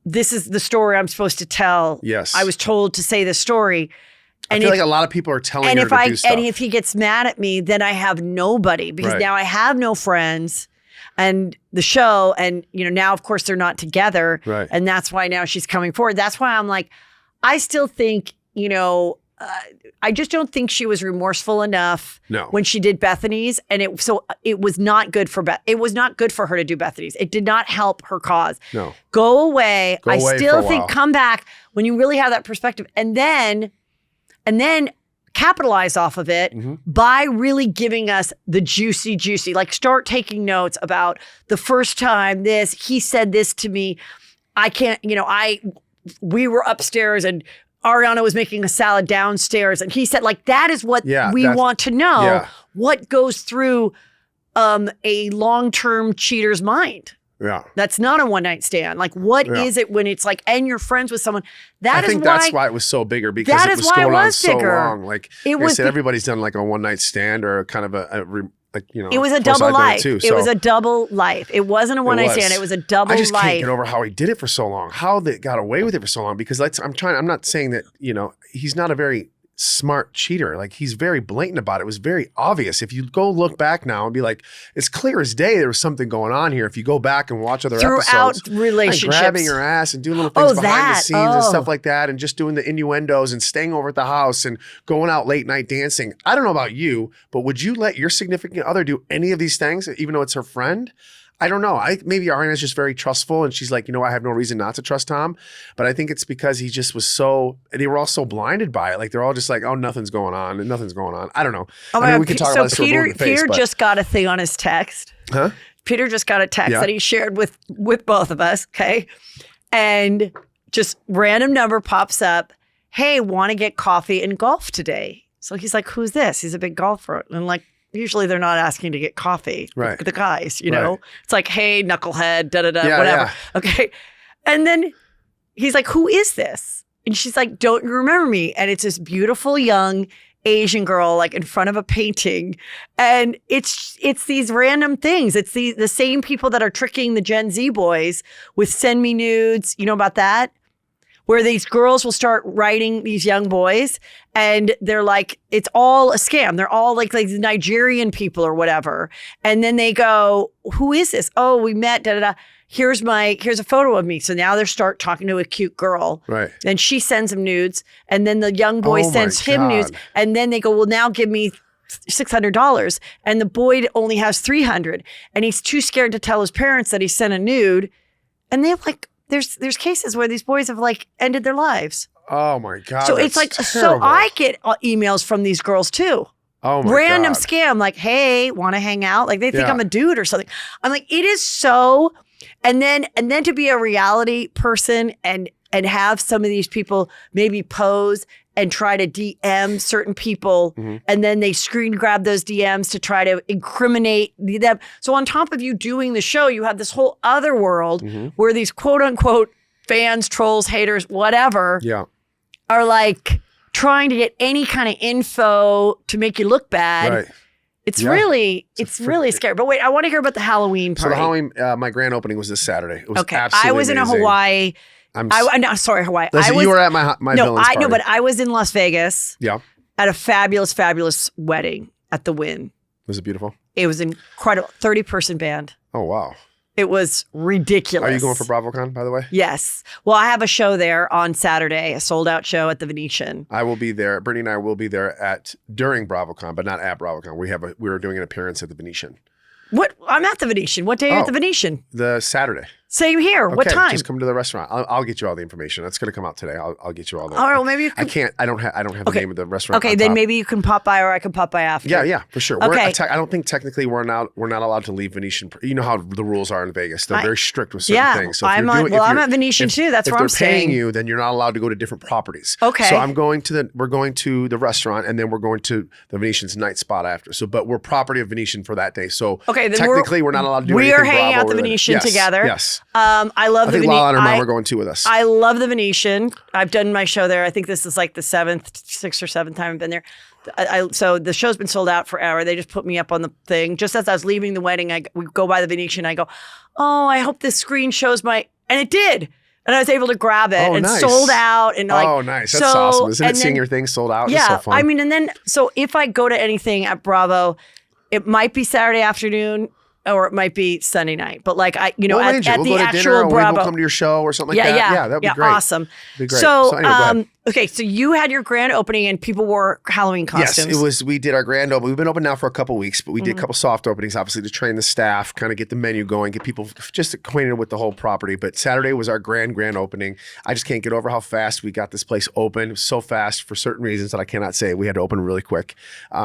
this is the story I'm supposed to tell. Yes. I was told to say this story. And I feel like a lot of people are telling her to do stuff. And if he gets mad at me, then I have nobody, because now I have no friends and the show. And, now, of course, they're not together. Right. And that's why now she's coming forward. That's why I'm like, I still think, I just don't think she was remorseful enough when she did Bethany's. And it was not good for It was not good for her to do Bethany's. It did not help her cause. No. Go away. I still think come back when you really have that perspective. And then capitalize off of it by really giving us the juicy, like start taking notes about the first time he said this to me. I can't, we were upstairs and Ariana was making a salad downstairs and he said, like, that is what we want to know. What goes through a long-term cheater's mind. Yeah. That's not a one-night stand. Like, what is it when it's like, and you're friends with someone? I think that's why it was so bigger, because it was going on so long. Like I said, everybody's done like a one-night stand or kind of it was a double life. It was a double life. It wasn't a one-night stand. It was a double life. I just can't get over how he did it for so long. How they got away with it for so long. Because I'm not saying that, he's not a very smart cheater. Like, he's very blatant about it. It was very obvious. If you go look back now and be like, it's clear as day there was something going on here. If you go back and watch other episodes, relationships, like grabbing her ass and doing little things behind the scenes and stuff like that, and just doing the innuendos and staying over at the house and going out late night dancing. I don't know about you, but would you let your significant other do any of these things, even though it's her friend? I don't know. Maybe Ariana's just very trustful and she's like, I have no reason not to trust Tom. But I think it's because he just was they were all so blinded by it. Like, they're all just like, oh, nothing's going on and nothing's going on. I don't know. We can talk about this. Peter just got a thing on his text. Huh? Peter just got a text that he shared with both of us. Okay. And just random number pops up. Hey, want to get coffee and golf today? So he's like, who's this? He's a big golfer. And like, usually they're not asking to get coffee. Right. The guys, It's like, hey, knucklehead, whatever. Yeah. Okay. And then he's like, who is this? And she's like, don't you remember me? And it's this beautiful young Asian girl, like in front of a painting. And it's these random things. It's the same people that are tricking the Gen Z boys with send me nudes. You know about that? Where these girls will start writing these young boys and they're like, it's all a scam. They're all like Nigerian people or whatever. And then they go, who is this? Oh, we met, Here's a photo of me. So now they start talking to a cute girl. Right. And she sends him nudes. And then the young boy sends him nudes. And then they go, well, now give me $600. And the boy only has $300. And he's too scared to tell his parents that he sent a nude. And they have like, there's cases where these boys have like ended their lives. Oh my God. So it's like, terrible. So I get emails from these girls too. Oh my Random God. Scam, like, hey, want to hang out? Like they think I'm a dude or something. I'm like, it is so, and then to be a reality person and have some of these people maybe pose and try to DM certain people, and then they screen grab those DMs to try to incriminate them. So on top of you doing the show, you have this whole other world where these quote unquote fans, trolls, haters, whatever, are like trying to get any kind of info to make you look bad. Right. It's really scary. But wait, I want to hear about the Halloween party. So the Halloween, my grand opening was this Saturday. It was absolutely I was amazing. in Hawaii. Hawaii. Listen, you were at my Villains party. No, but I was in Las Vegas. Yeah. At a fabulous wedding at the Wynn. Was it beautiful? It was incredible. 30-person band. Oh, wow. It was ridiculous. Are you going for BravoCon, by the way? Yes. Well, I have a show there on Saturday, a sold-out show at the Venetian. I will be there. Brittany and I will be there during BravoCon, but not at BravoCon. We were doing an appearance at the Venetian. What? I'm at the Venetian. What day are you at the Venetian? The Saturday. Same here. What Okay, time? Just come to the restaurant. I'll get you all the information. That's going to come out today. I'll get you all the. All right, well, maybe you I can. can't. I don't have the name of the restaurant. Okay, on then top. maybe you can pop by, or I can pop by after. Yeah, for sure. Okay. I don't think technically we're not allowed to leave Venetian. You know how the rules are in Vegas. They're very strict with certain things. So I'm at Venetian too. That's where I'm staying. If they're paying you, then you're not allowed to go to different properties. Okay. So we're going to the restaurant, and then we're going to the Venetian's night spot after. So, but we're property of Venetian for that day. So okay, then technically we're not allowed to do anything. We are hanging Bravo out the Venetian together. Yes. I love the Venetian. Lala and her mom are going too with us. I love the Venetian. I've done my show there. I think this is like the sixth or seventh time I've been there. So the show's been sold out forever. They just put me up on the thing. Just as I was leaving the wedding, we go by the Venetian. I go, oh, I hope this screen shows my, and it did. And I was able to grab it and nice. sold out. And like, oh, nice. That's awesome. Isn't it seeing your thing sold out? Yeah. It's so fun. I mean, and then, so if I go to anything at Bravo, it might be Saturday afternoon or it might be Sunday night. But like, at we'll the go to actual dinner, or Bravo. we'll come to your show or something like that. Yeah, that'd be great. Awesome. Be great. So, anyway, go ahead. okay, so you had your grand opening and people wore Halloween costumes. Yes, we did our grand opening. We've been open now for a couple weeks, but we did a couple soft openings, obviously, to train the staff, kind of get the menu going, get people just acquainted with the whole property. But Saturday was our grand opening. I just can't get over how fast we got this place open. It was so fast for certain reasons that I cannot say. We had to open really quick.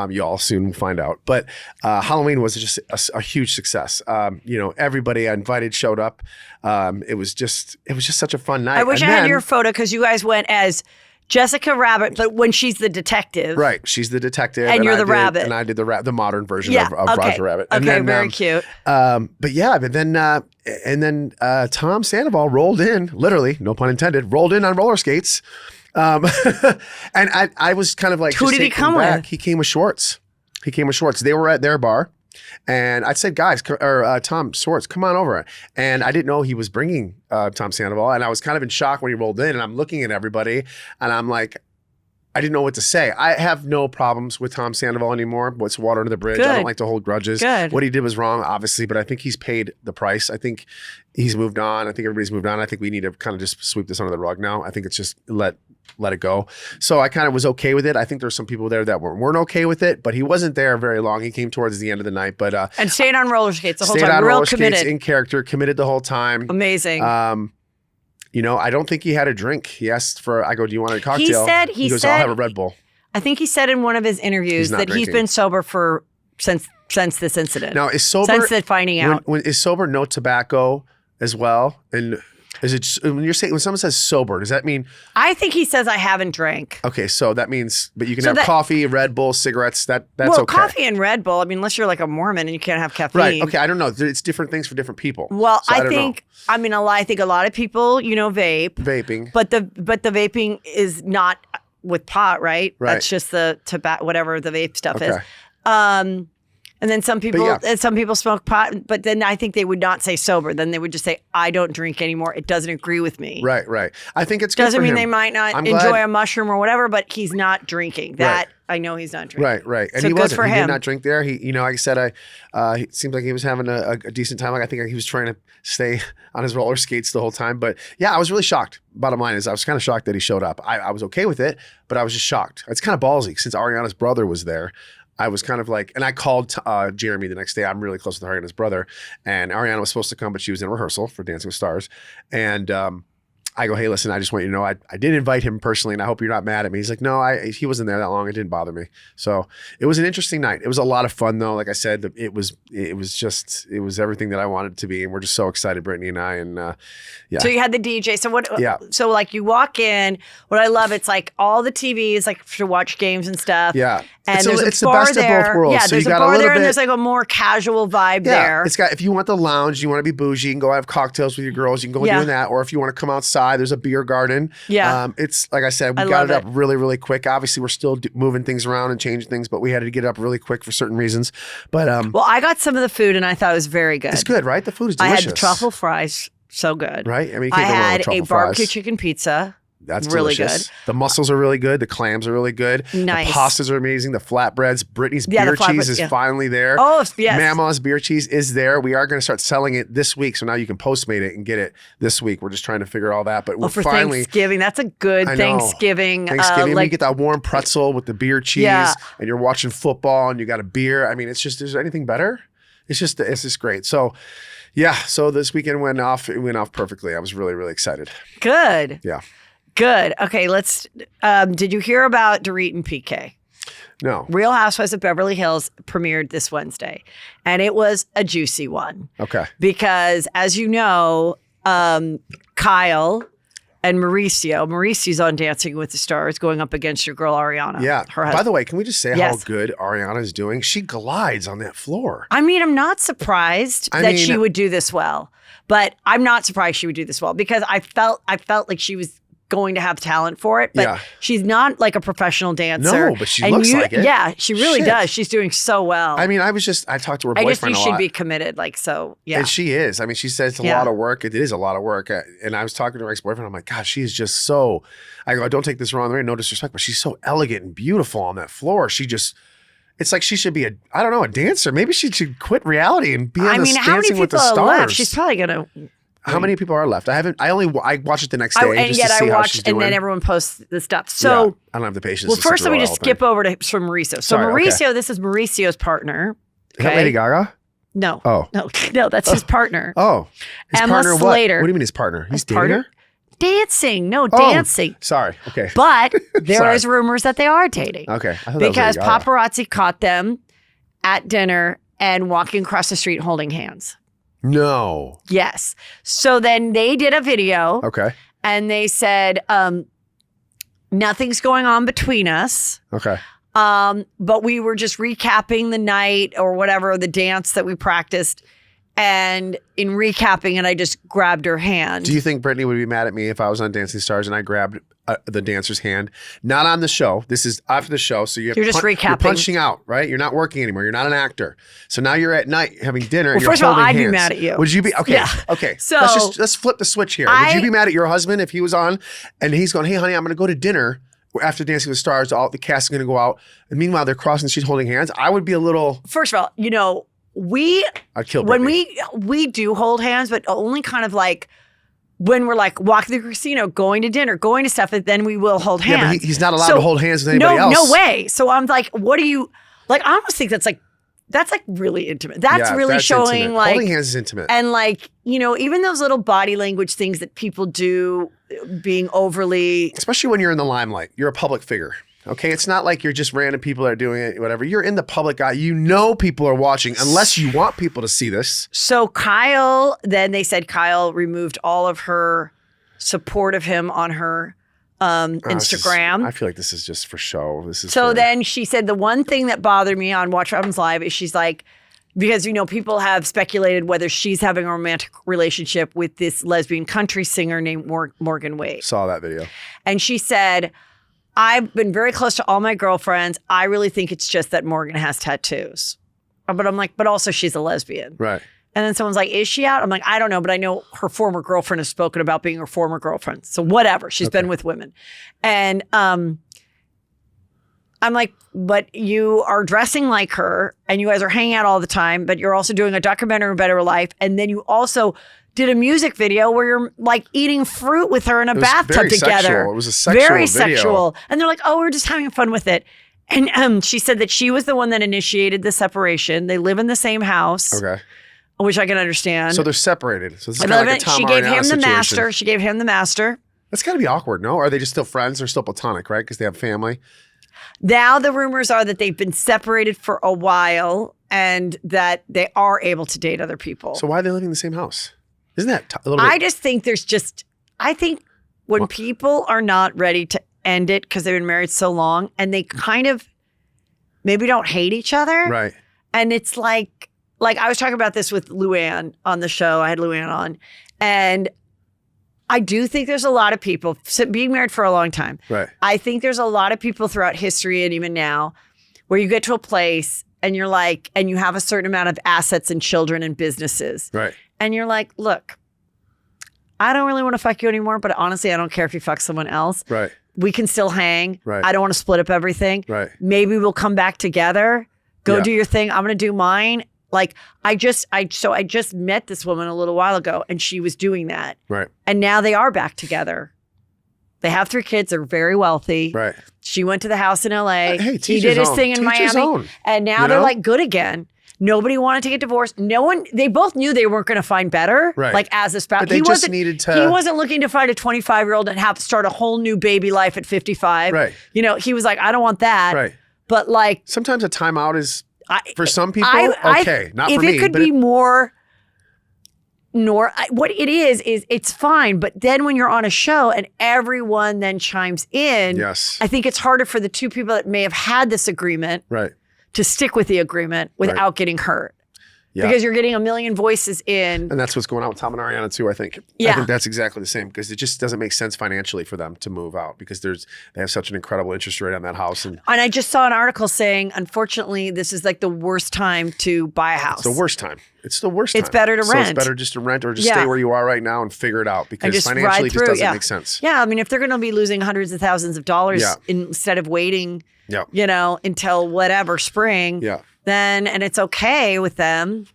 You all soon will find out. But Halloween was just a huge success. Everybody I invited showed up. It was just such a fun night. I wish I had your photo because you guys went as Jessica Rabbit, but when she's the detective. Right. She's the detective. And you're the rabbit. And I did the modern version of Roger Rabbit. And okay, then, very cute. But then Tom Sandavol rolled in, literally, no pun intended, rolled in on roller skates. And I was kind of like, who did he come with? He came with Schwartz. They were at their bar. And I said, guys, Tom Schwartz, come on over. And I didn't know he was bringing Tom Sandoval. And I was kind of in shock when he rolled in. And I'm looking at everybody. And I'm like, I didn't know what to say. I have no problems with Tom Sandoval anymore. What's water under the bridge? Good. I don't like to hold grudges. Good. What he did was wrong, obviously. But I think he's paid the price. I think he's moved on. I think everybody's moved on. I think we need to kind of just sweep this under the rug now. I think it's just let it go. So I kind of was okay with it. I think there's some people there that weren't okay with it, but he wasn't there very long. He came towards the end of the night, but and stayed on roller skates the whole stayed time. on Real roller committed. Skates, in character, committed the whole time. Amazing. I don't think he had a drink. He asked I go, do you want a cocktail? He goes, said, I'll have a Red Bull. I think he said in one of his interviews that he's been sober since this incident. Now, is sober since the finding out? Is sober no tobacco as well? And is it when someone says sober, does that mean? I think he says I haven't drank. Okay, so that means, but you can have coffee, Red Bull, cigarettes. That's okay. Coffee and Red Bull. I mean, unless you're like a Mormon and you can't have caffeine. Right. Okay. I don't know. It's different things for different people. Well, so I think a lot of people, vape. Vaping. But the vaping is not with pot, right? Right. That's just the tobacco, whatever the vape stuff is. And then some people smoke pot, but then I think they would not say sober. Then they would just say, I don't drink anymore. It doesn't agree with me. Right. I think it's good doesn't for mean him. they might not enjoy a mushroom or whatever, but he's not drinking. That I know he's not drinking. Right. And so he good wasn't. For he him. did not drink there. He, like I said, it seemed like he was having a decent time. Like I think he was trying to stay on his roller skates the whole time. But yeah, I was really shocked. Bottom line is I was kind of shocked that he showed up. I was okay with it, but I was just shocked. It's kind of ballsy since Ariana's brother was there. I was kind of like, and I called Jeremy the next day. I'm really close with Ariana's brother, and Ariana was supposed to come, but she was in rehearsal for Dancing with Stars. And I go, hey, listen, I just want you to know I did invite him personally, and I hope you're not mad at me. He's like, no, he wasn't there that long. It didn't bother me. So it was an interesting night. It was a lot of fun, though. Like I said, it was everything that I wanted it to be, and we're just so excited, Brittany and I. And yeah. So you had the DJ. So what? Yeah. So like you walk in. What I love, it's like all the TVs, like to watch games and stuff. Yeah. And it's the bar best there. of both worlds. Yeah, so there's you a got bar a little there, bit, and there's like a more casual vibe there. It's got, if you want the lounge, you want to be bougie, you can go have cocktails with your girls, you can go doing that. Or if you want to come outside, there's a beer garden. Yeah. It's like I said, we got it up really, really quick. Obviously, we're still moving things around and changing things, but we had to get it up really quick for certain reasons. But well, I got some of the food and I thought it was very good. It's good, right? The food is delicious. I had the truffle fries, so good. Right? I mean, you I can't go wrong with had truffle a barbecue fries. chicken pizza. That's really delicious. good. The mussels are really good. The clams are really good. Nice. The pastas are amazing. The flatbreads. Brittany's beer cheese is finally there. Oh, yes. Mama's beer cheese is there. We are going to start selling it this week. So now you can Postmate it and get it this week. We're just trying to figure all that. But we're for finally. Thanksgiving. That's a good Thanksgiving. You get that warm pretzel with the beer cheese and you're watching football and you got a beer. I mean, it's just, is there anything better? It's just great. So yeah, so this weekend went off perfectly. I was really, really excited. Good. Yeah. Good. Okay, let's did you hear about Dorit and PK? No. Real Housewives of Beverly Hills premiered this Wednesday, and it was a juicy one. Okay. Because as you know, Kyle and Mauricio's on Dancing with the Stars going up against your girl Ariana. Yeah. Her husband. By the way, can we just say Yes. how good Ariana is doing? She glides on that floor. I mean, I'm not surprised that she would do this well, but I'm not surprised she would do this well because I felt like she was going to have talent for it, but she's not like a professional dancer. No, but she looks like it. Yeah, she really does. She's doing so well. I mean, I talked to her boyfriend a lot. I just think she'd be committed, yeah. And she is. I mean, she says it's a lot of work. It is a lot of work. And I was talking to her ex-boyfriend. I'm like, God, she is just so, I go, don't take this wrong way, no disrespect, but she's so elegant and beautiful on that floor. It's like she should be a dancer. Maybe she should quit reality and be on Dancing with the Stars. Left? She's probably going to. How many people are left? I watched it the next day just to see how she's doing. And then everyone posts the stuff. So I don't have the patience. Well, first let me just skip over to Mauricio. So Mauricio, this is Mauricio's partner. Is that Lady Gaga? No. Oh. No, that's his partner. Oh. His Emma partner Slater. What do you mean his partner? He's dating her? Dancing. No, dancing. Sorry. Okay. But there is rumors that they are dating. Okay. Because paparazzi caught them at dinner and walking across the street holding hands. No. Yes. So then they did a video. Okay. And they said, nothing's going on between us. Okay. But we were just recapping the night or whatever, the dance that we practiced. And in recapping it, I just grabbed her hand. Do you think Brittany would be mad at me if I was on Dancing Stars and I grabbed the dancer's hand? Not on the show. This is after the show. So you're just recapping. You're punching out, right? You're not working anymore. You're not an actor. So now you're at night having dinner and you're holding hands. First of all, I'd be mad at you. Would you be? Okay. Yeah. Okay. So let's flip the switch here. Would you be mad at your husband if he was on and he's going, hey, honey, I'm going to go to dinner after Dancing with the Stars. All the cast is going to go out. And meanwhile, they're crossing the street holding hands. I would be a little. First of all, I'd kill Brittany. when we do hold hands, but only kind of like when we're like walking to the casino, going to dinner, going to stuff, and then we will hold hands. Yeah, but he's not allowed to hold hands with anybody else. No way. So I'm like, what do you like? I almost think that's like really intimate. That's really showing intimate. like holding hands is intimate. And like, even those little body language things that people do being overly, especially when you're in the limelight, you're a public figure. Okay, it's not like you're just random people that are doing it, whatever. You're in the public eye. People are watching, unless you want people to see this. So then they said Kyle removed all of her support of him on her Instagram. I feel like this is just for show. Then she said the one thing that bothered me on Watch What Happens Live is she's like, because, people have speculated whether she's having a romantic relationship with this lesbian country singer named Morgan Wade. Saw that video. And she said, I've been very close to all my girlfriends. I really think it's just that Morgan has tattoos. But I'm like, but also she's a lesbian. Right. And then someone's like, is she out? I'm like, I don't know, but I know her former girlfriend has spoken about being her former girlfriend. So whatever. She's been with women. And I'm like, but you are dressing like her and you guys are hanging out all the time, but you're also doing a documentary on Better Life. And then you also did a music video where you're like eating fruit with her in a bathtub together. Sexual. It was a sexual very video. Sexual. And they're like, oh, we're just having fun with it. And she said that she was the one that initiated the separation. They live in the same house. Okay. Which I can understand. So they're separated. So this is kind of like a Tom Arnaz situation. She gave him the master. That's got to be awkward, no? Or are they just still friends? They're still platonic, right? Because they have family. Now the rumors are that they've been separated for a while and that they are able to date other people. So why are they living in the same house? Isn't that a little bit? I just think I think when people are not ready to end it because they've been married so long and they kind of maybe don't hate each other. Right. And it's like I was talking about this with Luann on the show. I had Luann on. And I do think there's a lot of people being married for a long time. Right. I think there's a lot of people throughout history and even now where you get to a place and you're like, and you have a certain amount of assets and children and businesses. Right. And you're like, look, I don't really want to fuck you anymore, but honestly, I don't care if you fuck someone else. Right. We can still hang. Right. I don't want to split up everything. Right. Maybe we'll come back together. Go do your thing. I'm going to do mine. Like I just met this woman a little while ago and she was doing that. Right. And now they are back together. They have 3 kids. They're very wealthy. Right. She went to the house in LA. Hey, he did his thing in Miami. And now they're like good again. Nobody wanted to get divorced. No one. They both knew they weren't going to find better. Right. Like as a spouse, But they just needed to. He wasn't looking to find a 25-year-old and have to start a whole new baby life at 55. Right. You know, he was like, I don't want that. Right. But like, sometimes a timeout is for some people not for me. If it could be more. What it is it's fine, but then when you're on a show and everyone then chimes in, yes, I think it's harder for the two people that may have had this agreement, right, to stick with the agreement without getting hurt. Yeah. Because you're getting a million voices in. And that's what's going on with Tom and Ariana too, I think. Yeah. I think that's exactly the same because it just doesn't make sense financially for them to move out because they have such an incredible interest rate on that house. And I just saw an article saying, unfortunately, this is like the worst time to buy a house. It's the worst time. It's the worst time. It's better to rent. So it's better just to rent or just stay where you are right now and figure it out because financially it just doesn't make sense. Yeah. I mean, if they're going to be losing hundreds of thousands of dollars instead of waiting, you know, until whatever spring, then, and it's okay with them.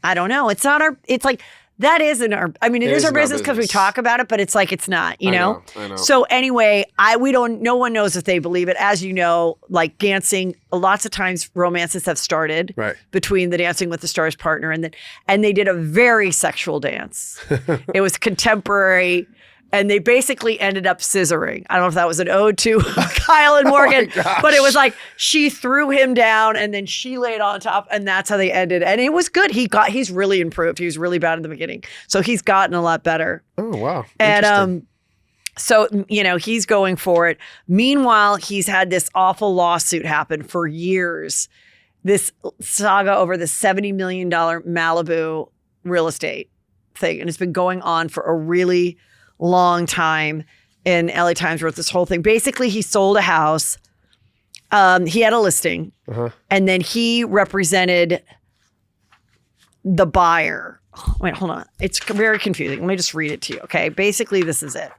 I don't know. It's not it's like, that isn't our, I mean, it is our business because we talk about it, but it's like, it's not, you know? I know. So anyway, no one knows if they believe it. As you know, like dancing, lots of times romances have started between the Dancing with the Stars partner and they did a very sexual dance. It was contemporary. And they basically ended up scissoring. I don't know if that was an ode to Kyle and Morgan, but it was like she threw him down and then she laid on top, and that's how they ended. And it was good. He's really improved. He was really bad in the beginning, so he's gotten a lot better. Oh wow! And so you know he's going for it. Meanwhile, he's had this awful lawsuit happen for years. This saga over the $70 million Malibu real estate thing, and it's been going on for a really long time. And LA Times wrote this whole thing. Basically, he sold a house. He had a listing, and then he represented the buyer. Wait, hold on. It's very confusing. Let me just read it to you. Okay. Basically, this is it.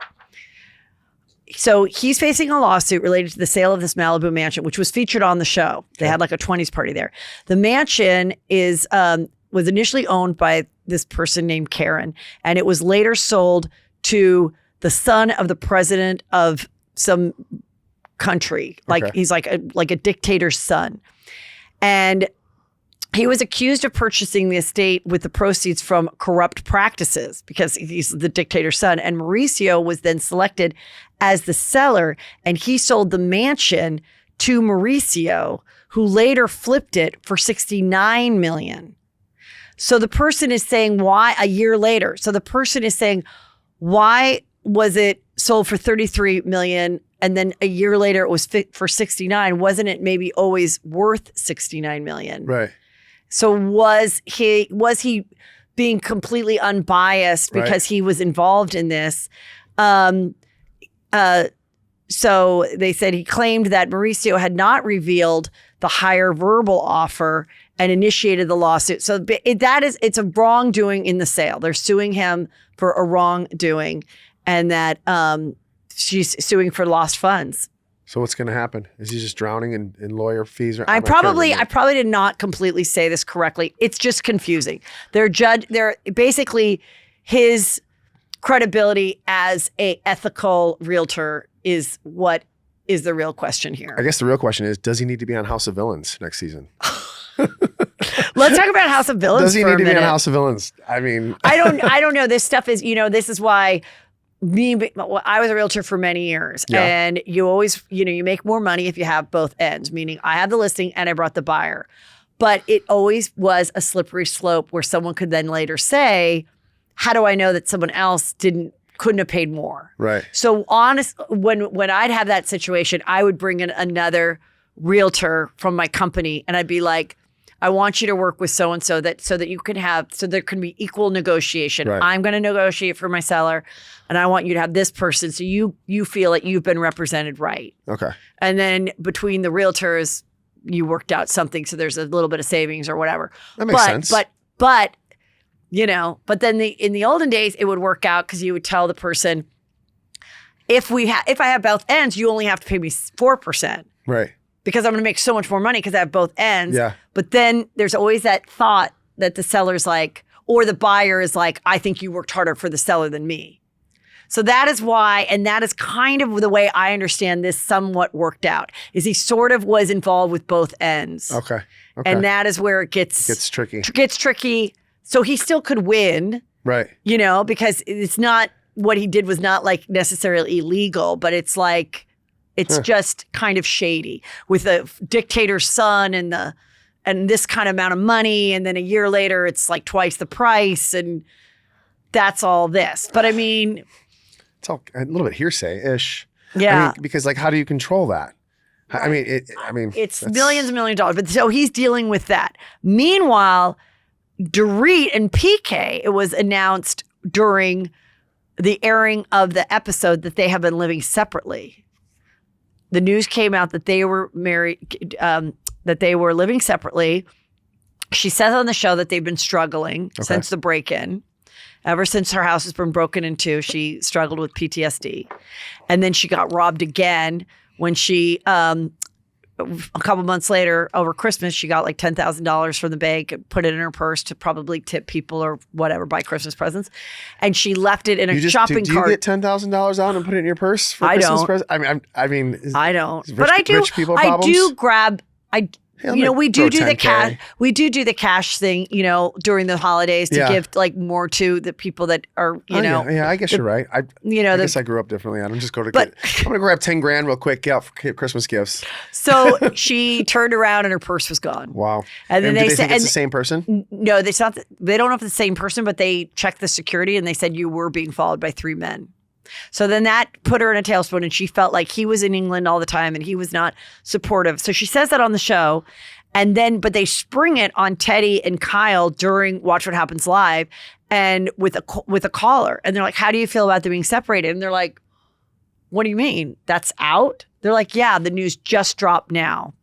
So he's facing a lawsuit related to the sale of this Malibu mansion, which was featured on the show. They had like a 20s party there. The mansion was initially owned by this person named Karen, and it was later sold to the son of the president of some country. Like he's like a dictator's son. And he was accused of purchasing the estate with the proceeds from corrupt practices because he's the dictator's son. And Mauricio was then selected as the seller, and he sold the mansion to Mauricio, who later flipped it for $69 million. So the person is saying why a year later. So the person is saying, why was it sold for $33 million and then a year later it was for $69? Wasn't it maybe always worth $69 million? Right. So was he being completely unbiased because he was involved in this? So they said he claimed that Mauricio had not revealed the higher verbal offer and initiated the lawsuit. So it's a wrongdoing in the sale. They're suing him for a wrongdoing, and that she's suing for lost funds. So what's going to happen? Is he just drowning in lawyer fees? I probably did not completely say this correctly. It's just confusing. They're basically his credibility as a ethical realtor is what is the real question here. I guess the real question is, does he need to be on House of Villains next season? Let's talk about House of Villains. Does he need to be on House of Villains? I mean, I don't know. This stuff is, this is why I was a realtor for many years, and you always, you make more money if you have both ends, meaning I have the listing and I brought the buyer. But it always was a slippery slope where someone could then later say, how do I know that someone else couldn't have paid more? Right. So when I'd have that situation, I would bring in another realtor from my company, and I'd be like, I want you to work with so-and-so so that there can be equal negotiation. Right. I'm going to negotiate for my seller, and I want you to have this person so you feel like you've been represented right. Okay. And then between the realtors, you worked out something so there's a little bit of savings or whatever. That makes sense. But then in the olden days, it would work out because you would tell the person, if I have both ends, you only have to pay me 4%. Right. Because I'm going to make so much more money because I have both ends. Yeah. But then there's always that thought that the seller's like, or the buyer is like, I think you worked harder for the seller than me. So that is why, and that is kind of the way I understand this somewhat worked out, is he sort of was involved with both ends. Okay. Okay. And that is where it gets tricky. Gets tricky. So he still could win, Right. Because it's not, what he did was not like necessarily illegal, but it's like, it's just kind of shady with a dictator's son and this kind of amount of money. And then a year later, it's like twice the price. And that's all this. But I mean, it's all a little bit hearsay-ish. Yeah. I mean, because like, how do you control that? I mean, it's millions and millions of dollars. But so he's dealing with that. Meanwhile, Dorit and PK, it was announced during the airing of the episode that they have been living separately. The news came out that they were married, that they were living separately. She says on the show that they've been struggling since the break-in. Ever since her house has been broken into, she struggled with PTSD. And then she got robbed again when she, a couple months later, over Christmas, she got like $10,000 from the bank, put it in her purse to probably tip people or whatever, buy Christmas presents. And she left it in a shopping cart. Do you get $10,000 out and put it in your purse for Christmas presents? I mean, I don't. Rich, But I do. Rich people I problems? do grab. We do the 10K. cash. We do the cash thing, during the holidays to give like more to the people that are, Yeah, I guess you're right. I guess I grew up differently. I don't just go to. I'm gonna grab 10 grand real quick out for Christmas gifts. So she turned around and her purse was gone. Wow. And then they said, think it's the same person? No, they don't know if it's the same person, but they checked the security and they said you were being followed by 3 men. So then that put her in a tailspin, and she felt like he was in England all the time and he was not supportive. So she says that on the show. And then, but they spring it on Teddy and Kyle during Watch What Happens Live, and with a caller. And they're like, how do you feel about them being separated? And they're like, what do you mean? That's out? They're like, yeah, the news just dropped now.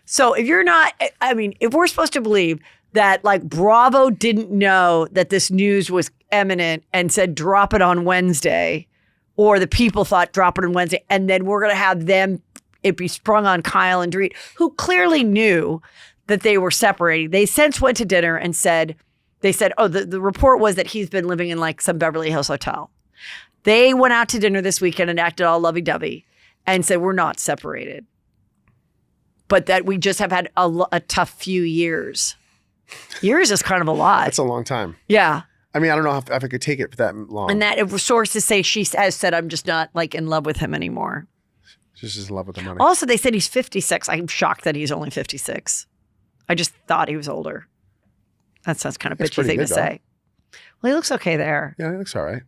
So if we're supposed to believe that like Bravo didn't know that this news was imminent and said, drop it on Wednesday, or the people thought drop it on Wednesday, and then we're going to have it be sprung on Kyle and Dorit, who clearly knew that they were separating. They since went to dinner and said, the report was that he's been living in like some Beverly Hills hotel. They went out to dinner this weekend and acted all lovey-dovey and said, we're not separated. But that we just have had a tough few years. Years is kind of a lot. That's a long time. Yeah. I mean, I don't know if I could take it for that long. And that sources say she has said, I'm just not like in love with him anymore. She's just in love with the money. Also, they said he's 56. I'm shocked that he's only 56. I just thought he was older. That sounds kind of bitchy thing to say. Well, he looks okay there. Yeah, he looks all right.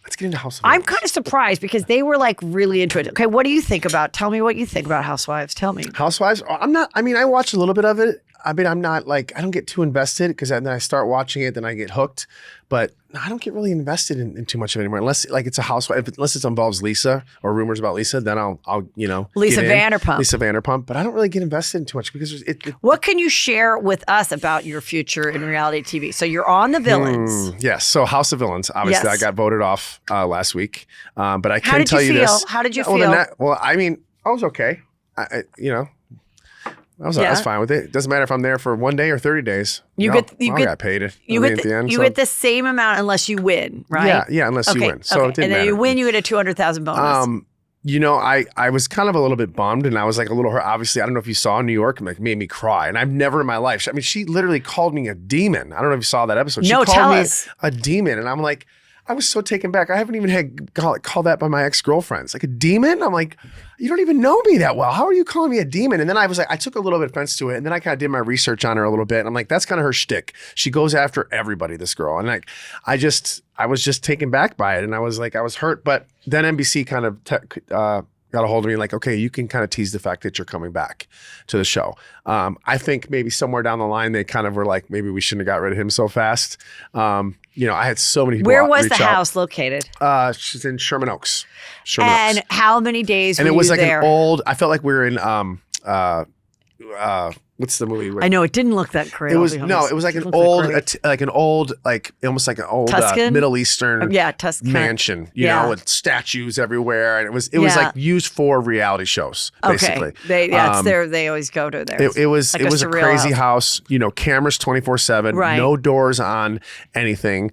Let's get into House of Villians. I'm kind of surprised because they were like really into it. Okay, what do you think about? Tell me what you think about Housewives. Tell me. Housewives? I watched a little bit of it. I mean, I'm not like, I don't get too invested because then I start watching it, then I get hooked. But I don't get really invested in too much of it anymore. Unless like it's a housewife, unless it involves Lisa or rumors about Lisa, then I'll Lisa Vanderpump. Lisa Vanderpump. But I don't really get invested in too much because what can you share with us about your future in reality TV? So you're on the Villains. Yes. So House of Villains. Obviously, I got voted off last week. But I can tell you this. How did you feel? Well, I mean, I was okay. I was fine with it. It doesn't matter if I'm there for 1 day or 30 days. I got paid at the end. You get the same amount unless you win, right? Yeah, unless you win. So it didn't matter. And then you win, you get a $200,000 bonus. I was kind of a little bit bummed, and I was like a little hurt. Obviously, I don't know if you saw New York, it made me cry. And I've never in my life, she literally called me a demon. I don't know if you saw that episode. She called me a demon. And I'm like, I was so taken back. I haven't even had called that by my ex-girlfriends. Like a demon? I'm like, you don't even know me that well. How are you calling me a demon? And then I was like, I took a little bit of offense to it. And then I kind of did my research on her a little bit. And I'm like, that's kind of her shtick. She goes after everybody, this girl. And like, I was just taken back by it. And I was like, I was hurt. But then NBC kind of got a hold of me like, okay, you can kind of tease the fact that you're coming back to the show. I think maybe somewhere down the line, they kind of were like, maybe we shouldn't have got rid of him so fast. I had so many people. Where was the house located? She's in Sherman Oaks. And how many days were you there? And it was like I felt like we were in, what's the movie? I know it didn't look that great. It was like an old, almost like an old Middle Eastern mansion, with statues everywhere, and it was like used for reality shows, basically. Okay, it's there. They always go to there. It was a crazy house. Cameras 24/7, no doors on anything.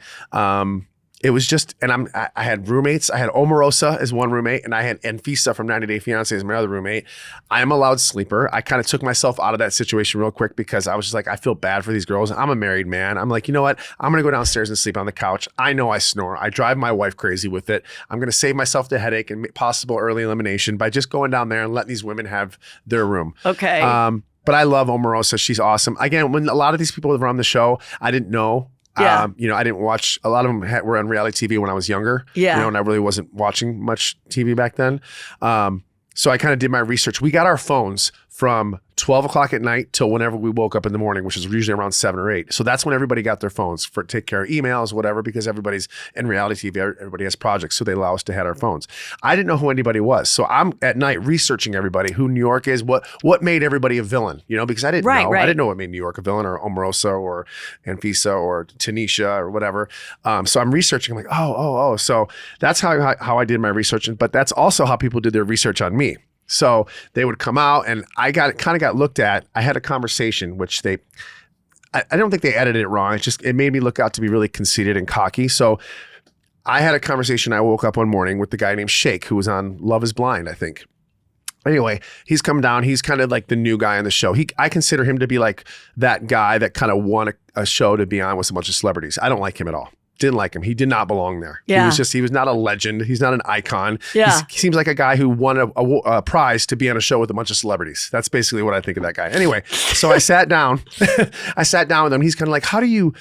it was just, and I had roommates. I had Omarosa as one roommate, and I had Enfisa from 90 Day Fiance as my other roommate. I am a loud sleeper. I kind of took myself out of that situation real quick because I was just like, I feel bad for these girls. I'm a married man. I'm like, you know what? I'm going to go downstairs and sleep on the couch. I know I snore. I drive my wife crazy with it. I'm going to save myself the headache and possible early elimination by just going down there and letting these women have their room. Okay. But I love Omarosa. She's awesome. Again, when a lot of these people were on the show, I didn't know. Yeah. I didn't watch, a lot of them were on reality TV when I was younger. Yeah. And I really wasn't watching much TV back then. So I kind of did my research. We got our phones from 12 o'clock at night till whenever we woke up in the morning, which is usually around 7 or 8. So that's when everybody got their phones for take care of emails, whatever, because everybody's in reality TV, everybody has projects. So they allow us to have our phones. I didn't know who anybody was. So I'm at night researching everybody, who New York is, what made everybody a villain, because I didn't know. Right. I didn't know what made New York a villain, or Omarosa or Anfisa or Tanisha or whatever. So I'm researching. I'm like, oh. So that's how I did my research. But that's also how people did their research on me. So they would come out, and I kind of got looked at. I had a conversation, which I don't think they edited it wrong. It made me look out to be really conceited and cocky. So I had a conversation. I woke up one morning with the guy named Shake, who was on Love is Blind, I think. Anyway, he's come down. He's kind of like the new guy on the show. I consider him to be like that guy that kind of won a show to be on with a bunch of celebrities. I don't like him at all. Didn't like him. He did not belong there. Yeah. He was not a legend. He's not an icon. Yeah. He seems like a guy who won a prize to be on a show with a bunch of celebrities. That's basically what I think of that guy. Anyway, so I sat down. I sat down with him. He's kind of like, how do you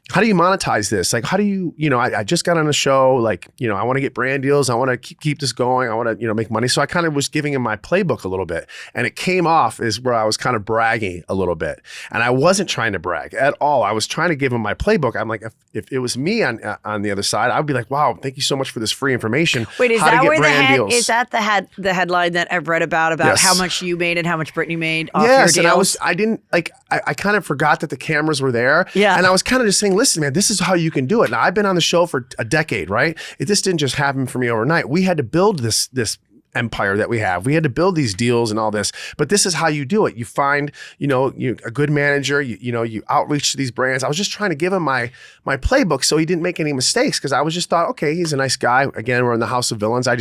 monetize this? Like, how do you, I just got on a show, like, I want to get brand deals. I want to keep this going. I want to, make money. So I kind of was giving him my playbook a little bit, and it came off as where I was kind of bragging a little bit. And I wasn't trying to brag at all. I was trying to give him my playbook. I'm like, if it was me on the other side, I'd be like, wow, thank you so much for this free information. Wait, is how that to get where brand deals. is that the headline that I've read about Yes. how much you made and how much Brittany made off Yes, your deals? and I kind of forgot that the cameras were there. Yeah. And I was kind of just saying, listen, man, this is how you can do it. Now, I've been on the show for a decade, right? This didn't just happen for me overnight. We had to build this empire that we have. We had to build these deals and all this, but this is how you do it. You find, a good manager, you outreach to these brands. I was just trying to give him my playbook so he didn't make any mistakes, because I was just thought, okay, he's a nice guy. Again, we're in the House of Villains. I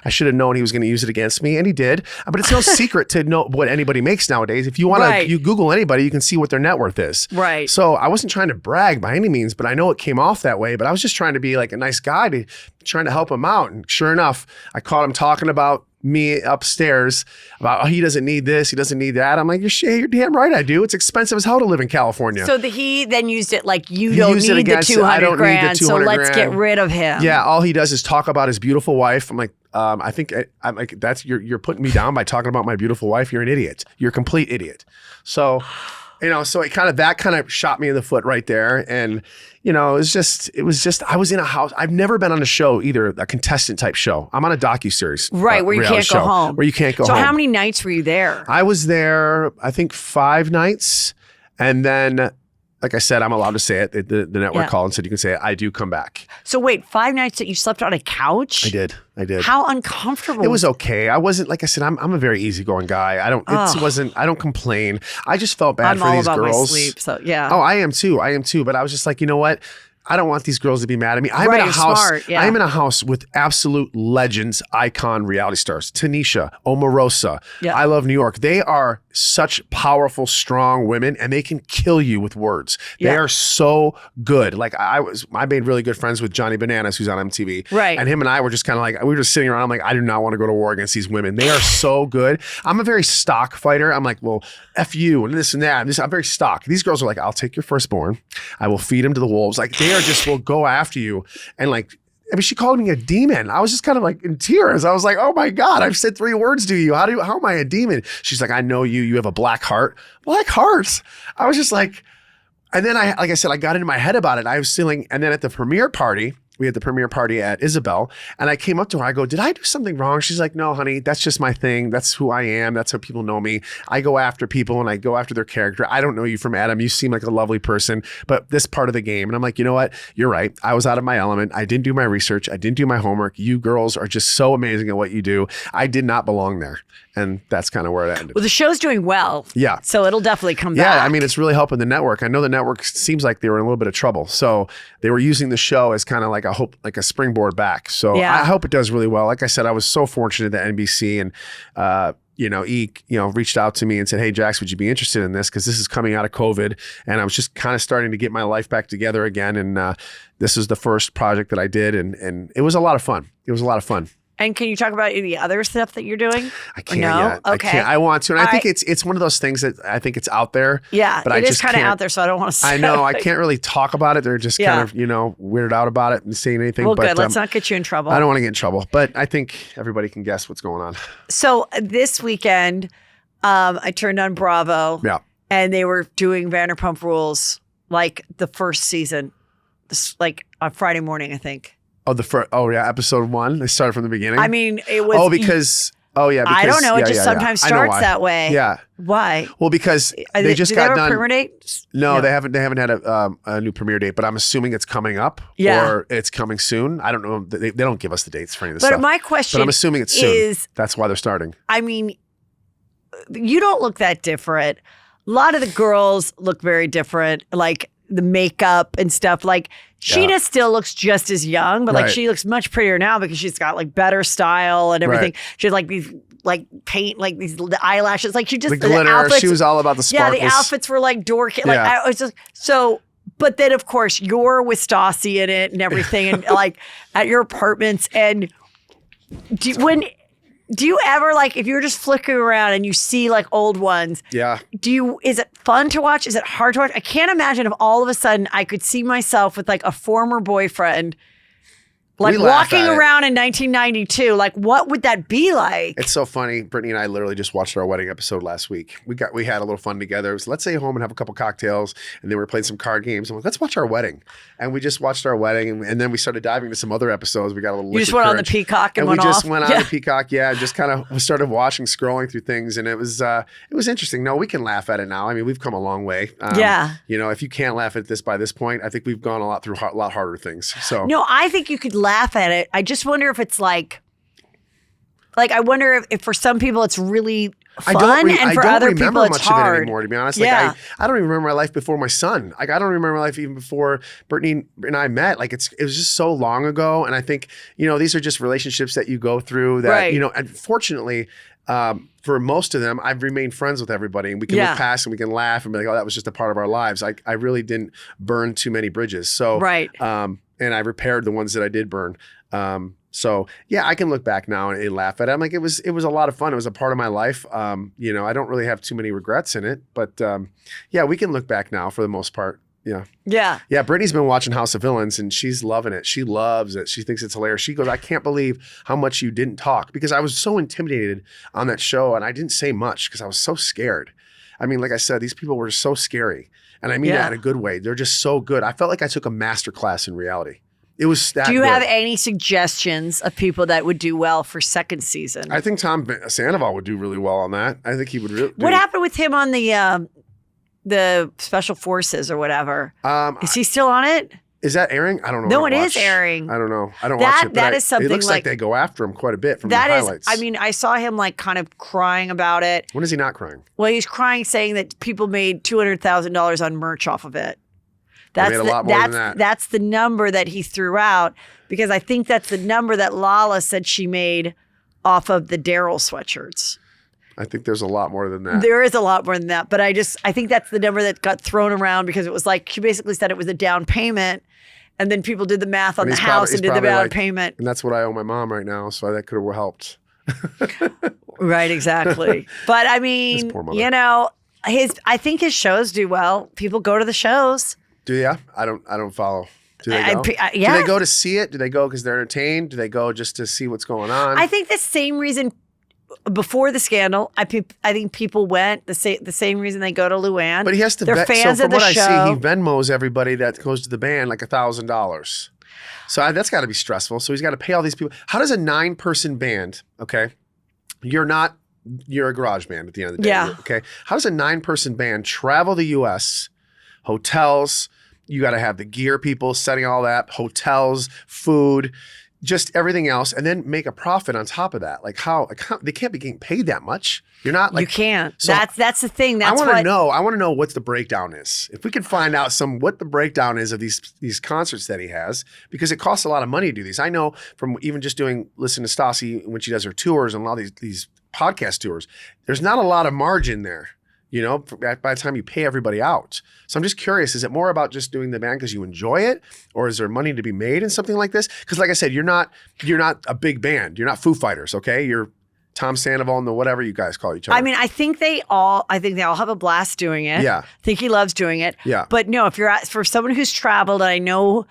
should have known he was going to use it against me, and he did. But it's no secret to know what anybody makes nowadays. If you want to, you Google anybody, you can see what their net worth is. Right. So I wasn't trying to brag by any means, but I know it came off that way. But I was just trying to be like a nice guy, trying to help him out. And sure enough, I caught him talking about me upstairs about, he doesn't need this, he doesn't need that. I'm like, you're damn right I do. It's expensive as hell to live in California. So he then used it like, you He don't used it need the against, 200 I don't grand, need the 200 so let's grand. get rid of him. Yeah, all he does is talk about his beautiful wife. I'm like, I think I'm like, that's you're putting me down by talking about my beautiful wife. You're an idiot. You're a complete idiot. So, so it kind of shot me in the foot right there. And, it was just, I was in a house. I've never been on a show either, a contestant type show. I'm on a docuseries. Right, where you can't go home. Where you can't go home. So how many nights were you there? I was there, I think 5 nights. And then, like I said, I'm allowed to say it. The network called and said, you can say it. I do come back. So wait, 5 nights that you slept on a couch? I did. How uncomfortable? It was okay. I wasn't, like I said, I'm a very easygoing guy. I don't complain. I just felt bad for these girls. I'm all about my sleep, so yeah. Oh, I am too. But I was just like, you know what? I don't want these girls to be mad at me. I'm in a house. Smart, yeah. I'm in a house with absolute legends, icon reality stars. Tanisha, Omarosa. Yeah. I Love New York. They are such powerful, strong women, and they can kill you with words. They are so good. Like I made really good friends with Johnny Bananas, who's on MTV. Right. And him and I were just kind of like, we were just sitting around. I'm like, I do not want to go to war against these women. They are so good. I'm a very stock fighter. I'm like, well, F you and this and that. I'm very stock. These girls are like, I'll take your firstborn. I will feed him to the wolves. Like they will go after you. And like, she called me a demon. I was just kind of like in tears. I was like, oh my God, I've said 3 words to you. How am I a demon? She's like, I know you. You have a black heart. Black hearts. I was just like, and then like I said, I got into my head about it. I was feeling, and then at the premiere party, we had the premiere party at Isabel, and I came up to her. I go, did I do something wrong? She's like, no, honey, that's just my thing. That's who I am. That's how people know me. I go after people and I go after their character. I don't know you from Adam. You seem like a lovely person, but this part of the game. And I'm like, you know what? You're right. I was out of my element. I didn't do my research. I didn't do my homework. You girls are just so amazing at what you do. I did not belong there. And that's kind of where it ended. Well, the show's doing well. Yeah. So it'll definitely come back. Yeah, I mean, it's really helping the network. I know the network seems like they were in a little bit of trouble. So they were using the show as kind of like a springboard back. So Yeah. I hope it does really well. Like I said, I was so fortunate that NBC and reached out to me and said, "Hey, Jax, would you be interested in this? Because this is coming out of COVID, and I was just kind of starting to get my life back together again. And this is the first project that I did, and it was a lot of fun. It was a lot of fun. And can you talk about any other stuff that you're doing? I can't no? yet. Okay. I can't. I want to, and I think it's one of those things that I think it's out there. Yeah, but it I is just kind of can't- out there, so I don't want to say. I know. I can't really talk about it. They're just Yeah. kind of weirded out about it and saying anything. Well, but, good. Let's not get you in trouble. I don't want to get in trouble, but I think everybody can guess what's going on. So this weekend, I turned on Bravo. Yeah. And they were doing Vanderpump Rules like the first season, like on Friday morning, I think. Oh, yeah, episode 1. They started from the beginning. I mean, it was. because I don't know. It just sometimes I know starts why. that way. Yeah. Why? Well, because they just did got they have done. a premiere date? No, they haven't had a new premiere date, but I'm assuming it's coming up or it's coming soon. I don't know. They don't give us the dates for any of this But stuff. my question But I'm assuming it's soon. is, That's why they're starting. I mean, you don't look that different. A lot of the girls look very different, like the makeup and stuff. Like Sheena still looks just as young, but like Right. she looks much prettier now because she's got like better style and everything. Right. She had like these like paint, like these the eyelashes. Like she just The glitter. outfits, She was all about the sparkles. yeah, the outfits were like dorky. Like Yeah. I was just so. But then of course you're with Stassi in it and everything, and like at your apartments. And do you ever like if you're just flickering around and you see like old ones? Yeah. Is it fun to watch? Is it hard to watch? I can't imagine if all of a sudden I could see myself with like a former boyfriend, like We laugh walking at it. around in 1992. Like, what would that be like? It's so funny. Brittany and I literally just watched our wedding episode last week. We had a little fun together. It was, let's stay home and have a couple cocktails, and then we were playing some card games. I'm like, let's watch our wedding, and we just watched our wedding, and then we started diving into some other episodes. We got a little. You just liquid went on the courage. Peacock and we went just off? went on Yeah. the Peacock, and just kind of started watching, scrolling through things, and it was interesting. No, we can laugh at it now. I mean, we've come a long way. Yeah. If you can't laugh at this by this point, I think we've gone a lot harder things. So No, I think you could laugh at it. I just wonder if it's like I wonder if for some people it's really fun and for other people it's much hard. of it anymore, to be honest. Yeah. Like I don't even remember my life before my son. Like I don't remember my life even before Brittany and I met. Like it was just so long ago. And I think, these are just relationships that you go through that, Right. and fortunately, for most of them, I've remained friends with everybody, and we can Yeah. look past and we can laugh and be like, oh, that was just a part of our lives. I really didn't burn too many bridges. So, Right. and I repaired the ones that I did burn. So yeah, I can look back now and laugh at it. I'm like, it was a lot of fun. It was a part of my life. I don't really have too many regrets in it, but yeah, we can look back now for the most part. Yeah. Yeah. Yeah. Brittany's been watching House of Villains and she's loving it. She loves it. She thinks it's hilarious. She goes, I can't believe how much you didn't talk, because I was so intimidated on that show and I didn't say much because I was so scared. I mean, like I said, these people were so scary, and I mean that in a good way. They're just so good. I felt like I took a master class in reality. It was that Do you good. have any suggestions of people that would do well for second season? I think Tom Sandoval would do really well on that. I think he would really. What happened with him on the special forces or whatever? Is he still on it? Is that airing? I don't know. No, I it don't is watch. airing. I don't know. I don't That- watch it. But that is something It looks like like- they go after him quite a bit from the That is, highlights. I mean, I saw him like kind of crying about it. When is he not crying? Well, he's crying, saying that people made $200,000 on merch off of it. They made a lot more than that. That's the number that he threw out, because I think that's the number that Lala said she made off of the Daryl sweatshirts. I think there's a lot more than that. There is a lot more than that, but I think that's the number that got thrown around, because it was like she basically said it was a down payment, and then people did the math on And the he's house probably- and did he's the probably down like- payment. And that's what I owe my mom right now, so that could have helped. Right, exactly. But I mean, poor mother. I think his shows do well. People go to the shows. Do ya? I don't follow. Do they go? Yeah. Do they go to see it? Do they go because they're entertained? Do they go just to see what's going on? I think the same reason before the scandal, I think people went the same reason they go to Luann. But he has to. They're fans so of from the what show. I see, he Venmos everybody that goes to the band like $1,000. So that's got to be stressful. So he's got to pay all these people. How does a 9-person band? Okay, you're a garage band at the end of the day. Yeah. Okay. How does a 9-person band travel the U.S., hotels? You got to have the gear people setting all that, hotels, food. just everything else, and then make a profit on top of that. Like how they can't be getting paid that much. You're not like you can't. So That's the thing. That's I want to know what the breakdown is. If we can find out what the breakdown is of these concerts that he has, because it costs a lot of money to do these. I know from even just listening to Stassi when she does her tours and a lot of these podcast tours, there's not a lot of margin there. By the time you pay everybody out. So I'm just curious, is it more about just doing the band because you enjoy it? Or is there money to be made in something like this? Because like I said, you're not a big band. You're not Foo Fighters, okay? You're Tom Sandavol and the whatever you guys call each other. I mean, I think they all have a blast doing it. Yeah. I think he loves doing it. Yeah. But no, if you're for someone who's traveled, I know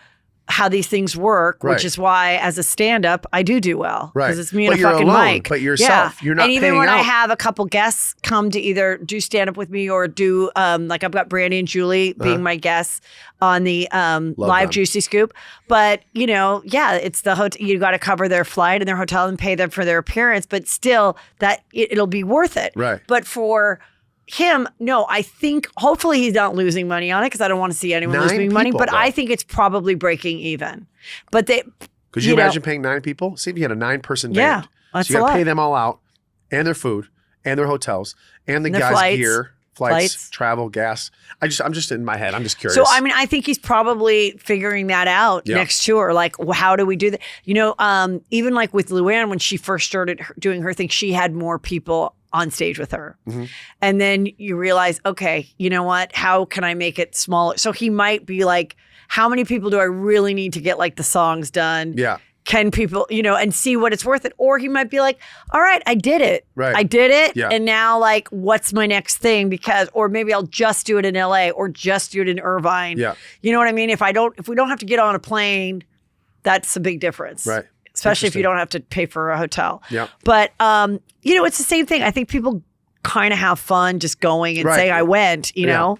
how these things work, which is why as a stand-up, I do well. Right. Because it's me but and a fucking alone, mic. But yourself, you're not and even paying when out. I have a couple guests come to either do stand-up with me or do, like I've got Brandy and Julie being my guests on the live them. Juicy Scoop. But, it's the hotel. You got to cover their flight and their hotel and pay them for their appearance. But still, that it'll be worth it. Right. But for him, no, I think hopefully he's not losing money on it because I don't want to see anyone losing money. But though. I think it's probably breaking even. But could you imagine paying 9 people? See if you had a 9-person band. Yeah, that's so you a got to lot. pay them all out, and their food, and their hotels, and the their guys' gear, flights, travel, gas. I'm just in my head. I'm just curious. So I mean, I think he's probably figuring that out next tour. Like, how do we do that? Even like with Luann when she first started doing her thing, she had more people on stage with her. Mm-hmm. And then you realize, okay, you know what? How can I make it smaller? So he might be like, how many people do I really need to get like the songs done? Yeah. Can people, and see what it's worth it? Or he might be like, all right, I did it. Right. I did it. Yeah. And now like, what's my next thing? Or maybe I'll just do it in LA or just do it in Irvine. Yeah. You know what I mean? If we don't have to get on a plane, that's a big difference. Right. Especially if you don't have to pay for a hotel. Yeah. But, it's the same thing. I think people kind of have fun just going and saying, I went, know?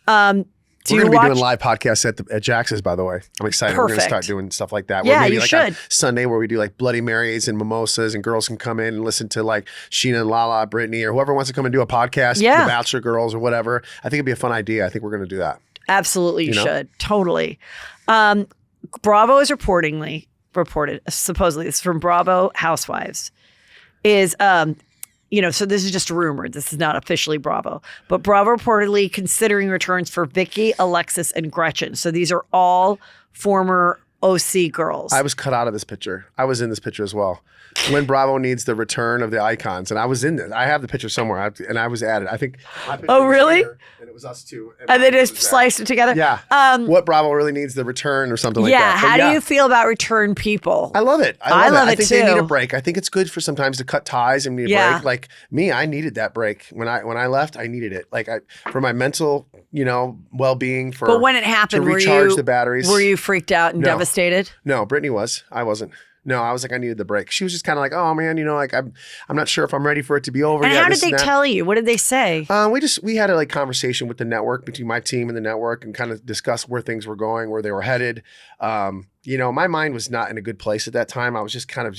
We're going to be doing live podcasts at Jax's, by the way. I'm excited. We're going to start doing stuff like that. Yeah, maybe you like should. On Sunday where we do like Bloody Marys and mimosas and girls can come in and listen to like Sheena and Lala, Brittany, or whoever wants to come and do a podcast, Yeah. The Bachelor Girls or whatever. I think it'd be a fun idea. I think we're going to do that. Absolutely, you should. Totally. Bravo is reported, supposedly, this is from Bravo Housewives, is, so this is just rumored. This is not officially Bravo. But Bravo reportedly considering returns for Vicky, Alexis, and Gretchen. So these are all former OC girls. I was cut out of this picture. I was in this picture as well. When Bravo needs the return of the icons. And I was in this. I have the picture somewhere. And I was added. I think. Oh, really? And it was us two. And they just sliced it together? Yeah. What Bravo really needs the return or something like that. Yeah. How do you feel about return people? I love it. I love it I think too. they need a break. I think it's good for sometimes to cut ties and need a break. Like me, I needed that break. When I left, I needed it. Like for my mental, well-being, But when it happened, to recharge the batteries. Were you freaked out and devastated? No, Brittany was. I wasn't. No, I was like, I needed the break. She was just kind of like, oh man, I'm not sure if I'm ready for it to be over. And how did they tell you? What did they say? We had a conversation with the network, between my team and the network, and kind of discussed where things were going, where they were headed. My mind was not in a good place at that time. I was just kind of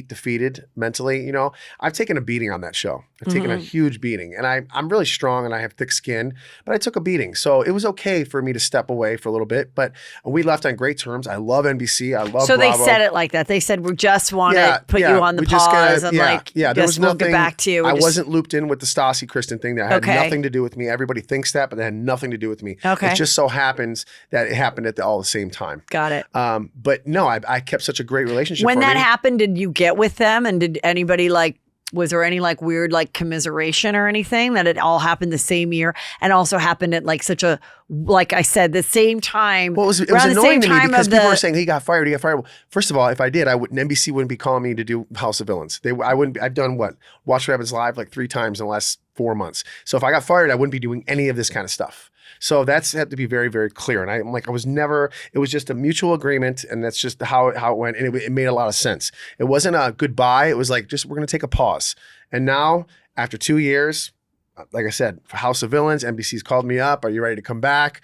defeated mentally. I've taken a beating on that show. I've taken a huge beating, and I'm really strong and I have thick skin, but I took a beating. So it was okay for me to step away for a little bit, but we left on great terms. I love NBC. I love So Bravo. They said it like that. They said, we just want to put you on the pause and there was we'll nothing, get back to you. I wasn't looped in with the Stassi Kristen thing. That had nothing to do with me. Everybody thinks that, but that had nothing to do with me. Okay. It just so happens that it happened at all the same time. Got it. But no, I kept such a great relationship. When that happened, did you get with them? And did anybody was there any weird commiseration or anything that it all happened the same year and also happened at such a, like I said, the same time? Well, it was annoying to me because people were saying he got fired. Well, first of all, if I did, NBC wouldn't be calling me to do House of Villains. I wouldn't. I've done Watch What Happens Live 3 times in the last 4 months. So if I got fired, I wouldn't be doing any of this kind of stuff. So that's had to be very, very clear. And I'm I was never, it was just a mutual agreement, and that's just how it went. And it made a lot of sense. It wasn't a goodbye. It was we're going to take a pause. And now, after 2 years, like I said, for House of Villains, NBC's called me up. Are you ready to come back?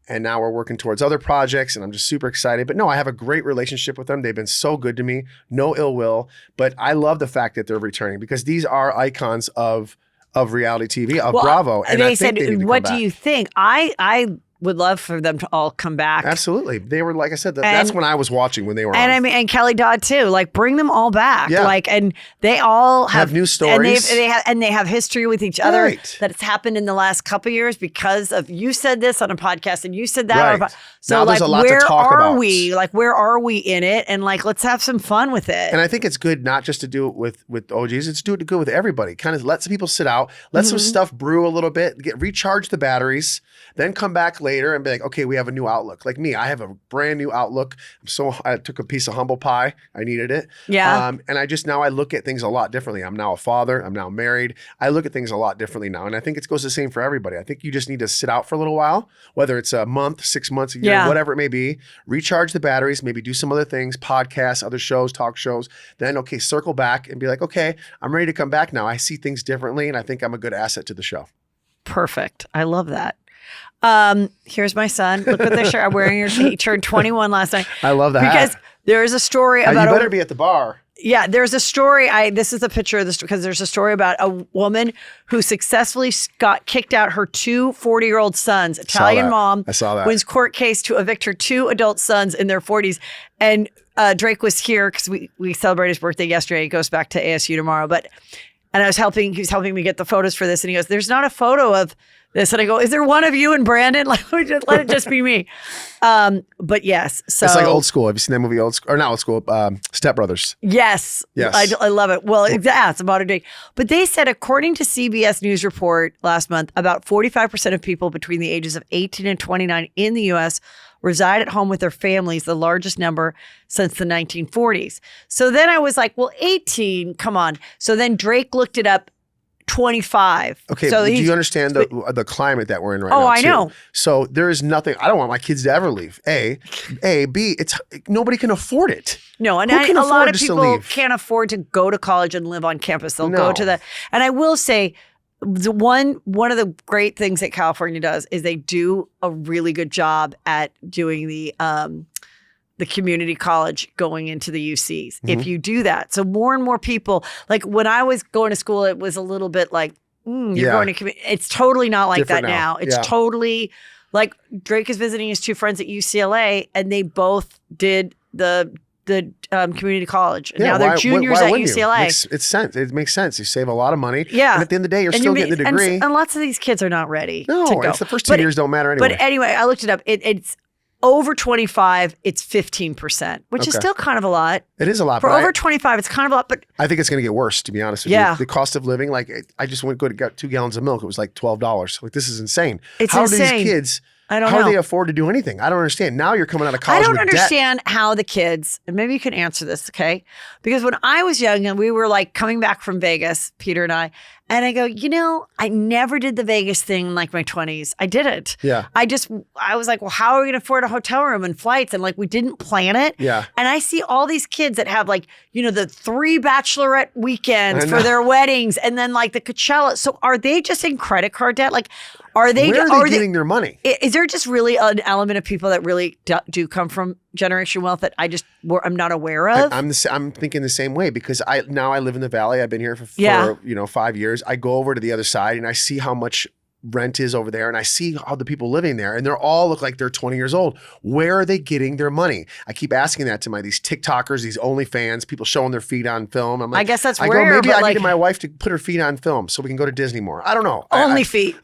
And now we're working towards other projects, and I'm just super excited. But no, I have a great relationship with them. They've been so good to me. No ill will. But I love the fact that they're returning because these are icons of reality TV, of Bravo. And they said, what do you think? I would love for them to all come back. Absolutely. They were, like I said, that's when I was watching when they were on. I mean, and Kelly Dodd too. Like, bring them all back. Yeah. Like, and they all have new stories. And they have history with each other Right. that it's happened in the last couple of years because of you said this on a podcast and you said that. Right. So Now like, there's a lot to where talk are about. we? Like, where are we in it? And like, let's have some fun with it. And I think it's good not just to do it with OGs, it's do it good with everybody. Kind of let some people sit out, let some stuff brew a little bit, recharge the batteries, then come back later and be like, okay, we have a new outlook. Like me, I have a brand new outlook. I took a piece of humble pie. I needed it. Yeah. And now I look at things a lot differently. I'm now a father. I'm now married. I look at things a lot differently now. And I think it goes the same for everybody. I think you just need to sit out for a little while, whether it's a month, 6 months, a year, whatever it may be, recharge the batteries, maybe do some other things, podcasts, other shows, talk shows. Then, okay, circle back and be like, okay, I'm ready to come back now. I see things differently and I think I'm a good asset to the show. Perfect. I love that. Here's my son. Look at the shirt I'm wearing. He turned 21 last night. I love that. Because there is a story about you better be at the bar. Yeah, there's a story. This is a picture of this because there's a story about a woman who successfully got kicked out her two 40-year-old sons. Italian mom. I saw that. Wins court case to evict her two adult sons in their 40s. And Drake was here because we celebrated his birthday yesterday. He goes back to ASU tomorrow. And he was helping me get the photos for this. And he goes, there's not a photo of this. And I go, is there one of you and Brandon? Like, let it just be me. But yes. So it's like Old School. Have you seen that movie, or not Old School, Step Brothers? Yes. Yes. I love it. Well, it's a modern day. But they said, according to CBS News report last month, about 45% of people between the ages of 18 and 29 in the U.S. reside at home with their families, the largest number since the 1940s. So then I was like, well, 18, come on. So then Drake looked it up, 25. Okay, so do you understand the climate that we're in right now? Oh, I know. So there is nothing, I don't want my kids to ever leave. B, it's nobody can afford it. No, and a lot of people can't afford to go to college and live on campus. They'll go to and I will say, one of the great things that California does is they do a really good job at doing the community college going into the UCs. If you do that. So more and more people, like when I was going to school, it was a little bit like, you're going to community. It's totally not like Different that now. It's totally like Drake is visiting his two friends at UCLA and they both did the community college. And now they're juniors at UCLA. It makes sense. You save a lot of money. Yeah. And at the end of the day, you're still getting the degree. And lots of these kids are not ready to go. It's the first 2 years don't matter anyway. But anyway, I looked it up. It's over 25, it's 15% which is still kind of a lot. It is a lot. For over 25, it's kind of a lot. But I think it's going to get worse, to be honest with you. The cost of living, like I just got 2 gallons of milk. It was like $12. Like, this is insane. It's insane. How do these kids... How do they afford to do anything? I don't understand. Now you're coming out of college with debt. I don't understand how the kids, and maybe you can answer this, okay? Because when I was young and we were like coming back from Vegas, Peter and I go, I never did the Vegas thing in like my 20s. I didn't. Yeah. I was like, well, how are we going to afford a hotel room and flights? And like, we didn't plan it. Yeah. And I see all these kids that have like, the 3 bachelorette weekends for their weddings and then like the Coachella. So are they just in credit card debt? Like, where are they getting their money? Is there just really an element of people that really do come from generational wealth that I'm not aware of? I'm thinking the same way because I live in the Valley. I've been here for 5 years. I go over to the other side and I see how much rent is over there and I see how the people living there and they all look like they're 20 years old. Where are they getting their money? I keep asking that to these TikTokers, these OnlyFans, people showing their feet on film. I'm like, I guess that's rare. Maybe I needed my wife to put her feet on film so we can go to Disney more. I don't know. Only feet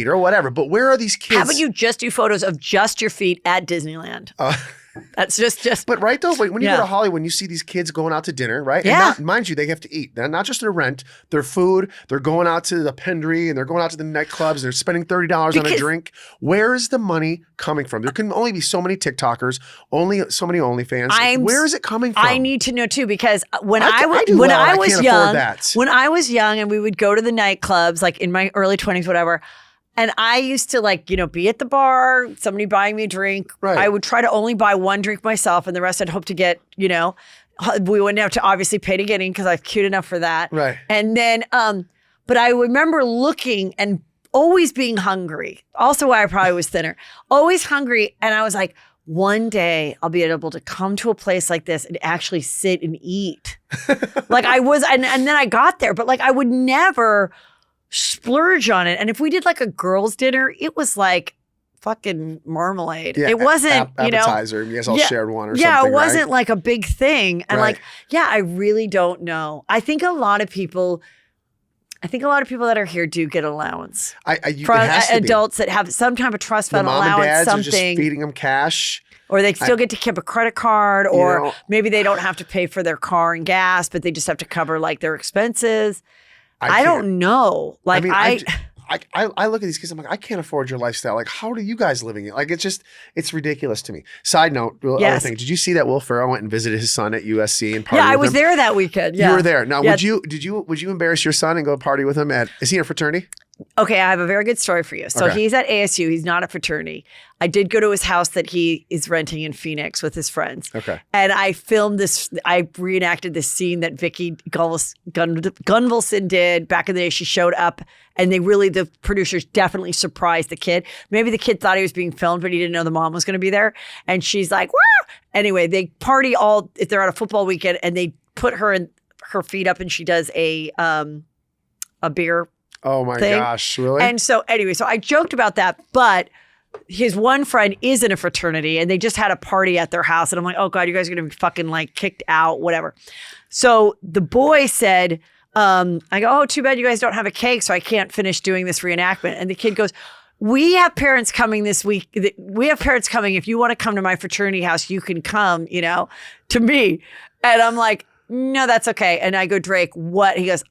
or whatever. But where are these kids? How about you just do photos of just your feet at Disneyland? That's just. But right though, when you go to Hollywood, you see these kids going out to dinner, right? Yeah. And mind you, they have to eat. They're not just their rent, their food. They're going out to the Pendry and they're going out to the nightclubs. And they're spending $30 on a drink. Where is the money coming from? There can only be so many TikTokers, only so many OnlyFans. Where is it coming from? I need to know too because when I was young and we would go to the nightclubs, like in my early 20s, whatever. And I used to be at the bar, somebody buying me a drink. Right. I would try to only buy one drink myself and the rest I'd hope to get, we wouldn't have to obviously pay to get in because I'm cute enough for that. Right. And then, but I remember looking and always being hungry. Also why I probably was thinner. Always hungry. And I was like, one day I'll be able to come to a place like this and actually sit and eat. Like I was, and then I got there, but like I would never splurge on it. And if we did like a girls' dinner, it was like fucking marmalade. Yeah, it wasn't, appetizer. You guys all shared one or something. Yeah, it wasn't right? like a big thing. And Right. I really don't know. I think a lot of people that are here do get allowance from it has to be. adults that have some type of trust fund The mom allowance, and dads something. are just feeding them cash. Or they still get to keep a credit card, or know, maybe they don't have to pay for their car and gas, but they just have to cover like their expenses. I don't know. Like I look at these kids. I'm like, I can't afford your lifestyle. Like, how are you guys living it? Like, it's ridiculous to me. Side note, other thing. Did you see that Will Ferrell went and visited his son at USC and partied? Yeah, I with was him? there that weekend. Yeah, you were there. Now, yeah. would you embarrass your son and go party with him at? Is he in a fraternity? Okay, I have a very good story for you. So Okay. he's at ASU. He's not a fraternity. I did go to his house that he is renting in Phoenix with his friends. Okay. And I filmed this. I reenacted this scene that Vicky Gunvalson did back in the day. She showed up, and the producers definitely surprised the kid. Maybe the kid thought he was being filmed, but he didn't know the mom was going to be there. And she's like, "Woo!" Anyway, they party all. If they're at a football weekend, and they put her feet up, and she does a beer. Oh my thing. gosh, really? And so anyway, so I joked about that, but his one friend is in a fraternity and they just had a party at their house. And I'm like, oh God, you guys are going to be fucking like kicked out, whatever. So the boy said, I go, oh, too bad you guys don't have a cake. So I can't finish doing this reenactment. And the kid goes, we have parents coming this week. We have parents coming. If you want to come to my fraternity house, you can come, to me. And I'm like, no, that's okay. And I go, Drake, what? He goes,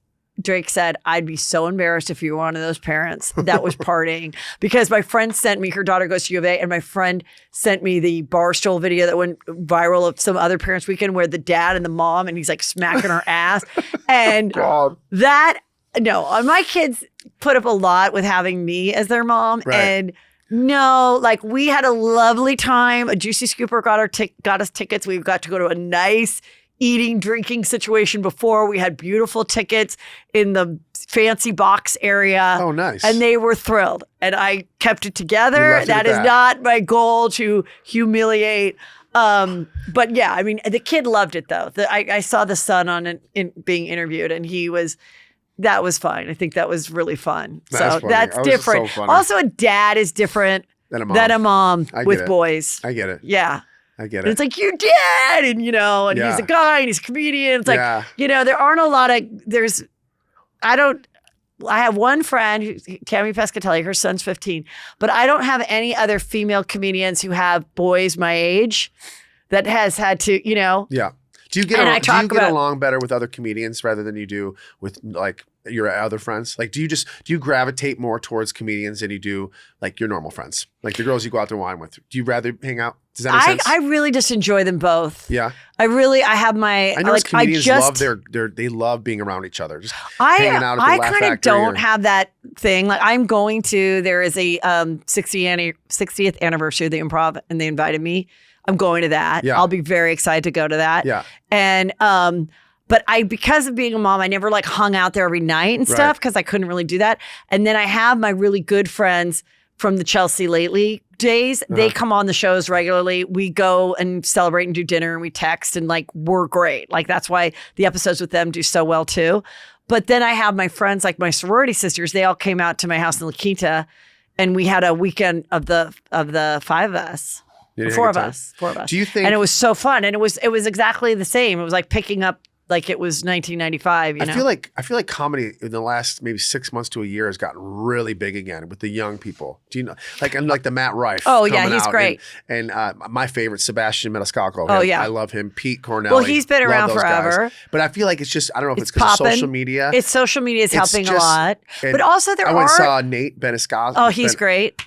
Drake said, I'd be so embarrassed if you were one of those parents that was partying, because my friend sent me, her daughter goes to U of A, and my friend sent me the Barstool video that went viral of some other parents' weekend where the dad and the mom, and he's like smacking her ass. And God. my kids put up a lot with having me as their mom. Right. And no, like we had a lovely time. A Juicy Scooper got us tickets. We got to go to a nice eating, drinking situation before. We had beautiful tickets in the fancy box area. Oh, nice. And they were thrilled. And I kept it together. That is not my goal to humiliate. But yeah, I mean, the kid loved it though. I saw the son being interviewed, and that was fine. I think that was really fun. That's so funny. that's That was different. so funny. Also, a dad is different Than a mom I get with it. boys. I get it. Yeah. I get And it. it's like, you did. And, and Yeah. he's a guy and he's a comedian. It's like, Yeah. there aren't a lot of, I have one friend, Tammy Pescatelli, her son's 15, but I don't have any other female comedians who have boys my age that has had to, Yeah. Do you get along better with other comedians rather than you do with like your other friends? Like, do you gravitate more towards comedians than you do like your normal friends? Like the girls you go out to wine with. Do you rather hang out? Does that make sense? I really just enjoy them both. Yeah. I have my, I know comedians love they love being around each other. Just hanging out at the Laugh kind of Factory don't have that thing. Like there is a 60th anniversary of the Improv, and they invited me. I'm going to that. Yeah. I'll be very excited to go to that. Yeah. And but because of being a mom, I never like hung out there every night and stuff because I couldn't really do that. And then I have my really good friends from the Chelsea Lately days. They come on the shows regularly. We go and celebrate and do dinner, and we text, and like we're great. Like that's why the episodes with them do so well too. But then I have my friends, like my sorority sisters. They all came out to my house in La Quinta, and we had a weekend of the five of us. Four of us. Do you think? And it was so fun, and it was exactly the same. It was like picking up like it was 1995. I feel like comedy in the last maybe 6 months to a year has gotten really big again with the young people. Do you know? Like the Matt Rife. Oh yeah, he's great. And my favorite, Sebastian Maniscalco. Oh yeah, I love him. Pete Cornell. Well, he's been around forever. Guys. But I feel like it's just I don't know if it's because of social media. It's social media is helping a lot. But also I went and saw Nate Beniscalco. Oh, he's great.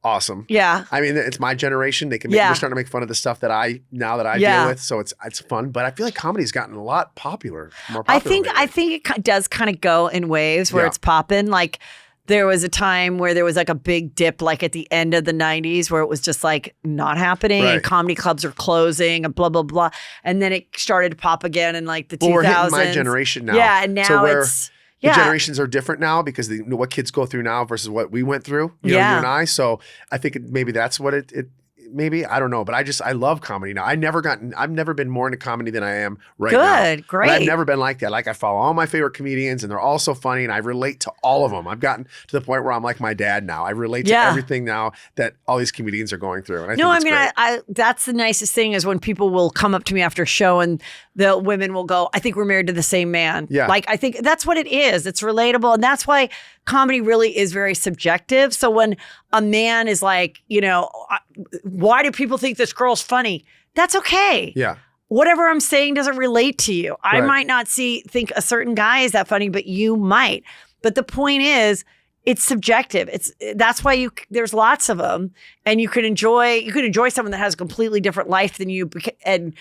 Awesome. Yeah. I mean, it's my generation. They're starting to make fun of the stuff that I deal with. So it's fun. But I feel like comedy's gotten a lot more popular. I think it does kind of go in waves where it's popping. Like there was a time where there was like a big dip, like at the end of the 90s, where it was just like not happening and comedy clubs are closing and blah, blah, blah. And then it started to pop again in like the 2000s. We're hitting my generation now. Yeah. And now it's... The generations are different now because what kids go through now versus what we went through, you know, you and I. So I think maybe that's what it maybe, I don't know, but I love comedy now. I've never been more into comedy than I am right Good, now. Good, great. But I've never been like that. Like I follow all my favorite comedians and they're all so funny and I relate to all of them. I've gotten to the point where I'm like my dad now. I relate to everything now that all these comedians are going through. And I that's the nicest thing is when people will come up to me after a show and the women will go, I think we're married to the same man. Yeah. Like, I think that's what it is. It's relatable. And that's why comedy really is very subjective. So when a man is like, why do people think this girl's funny? That's okay. Yeah. Whatever I'm saying doesn't relate to you. I might not think a certain guy is that funny, but you might. But the point is, it's subjective. That's why there's lots of them, and you could enjoy someone that has a completely different life than you, and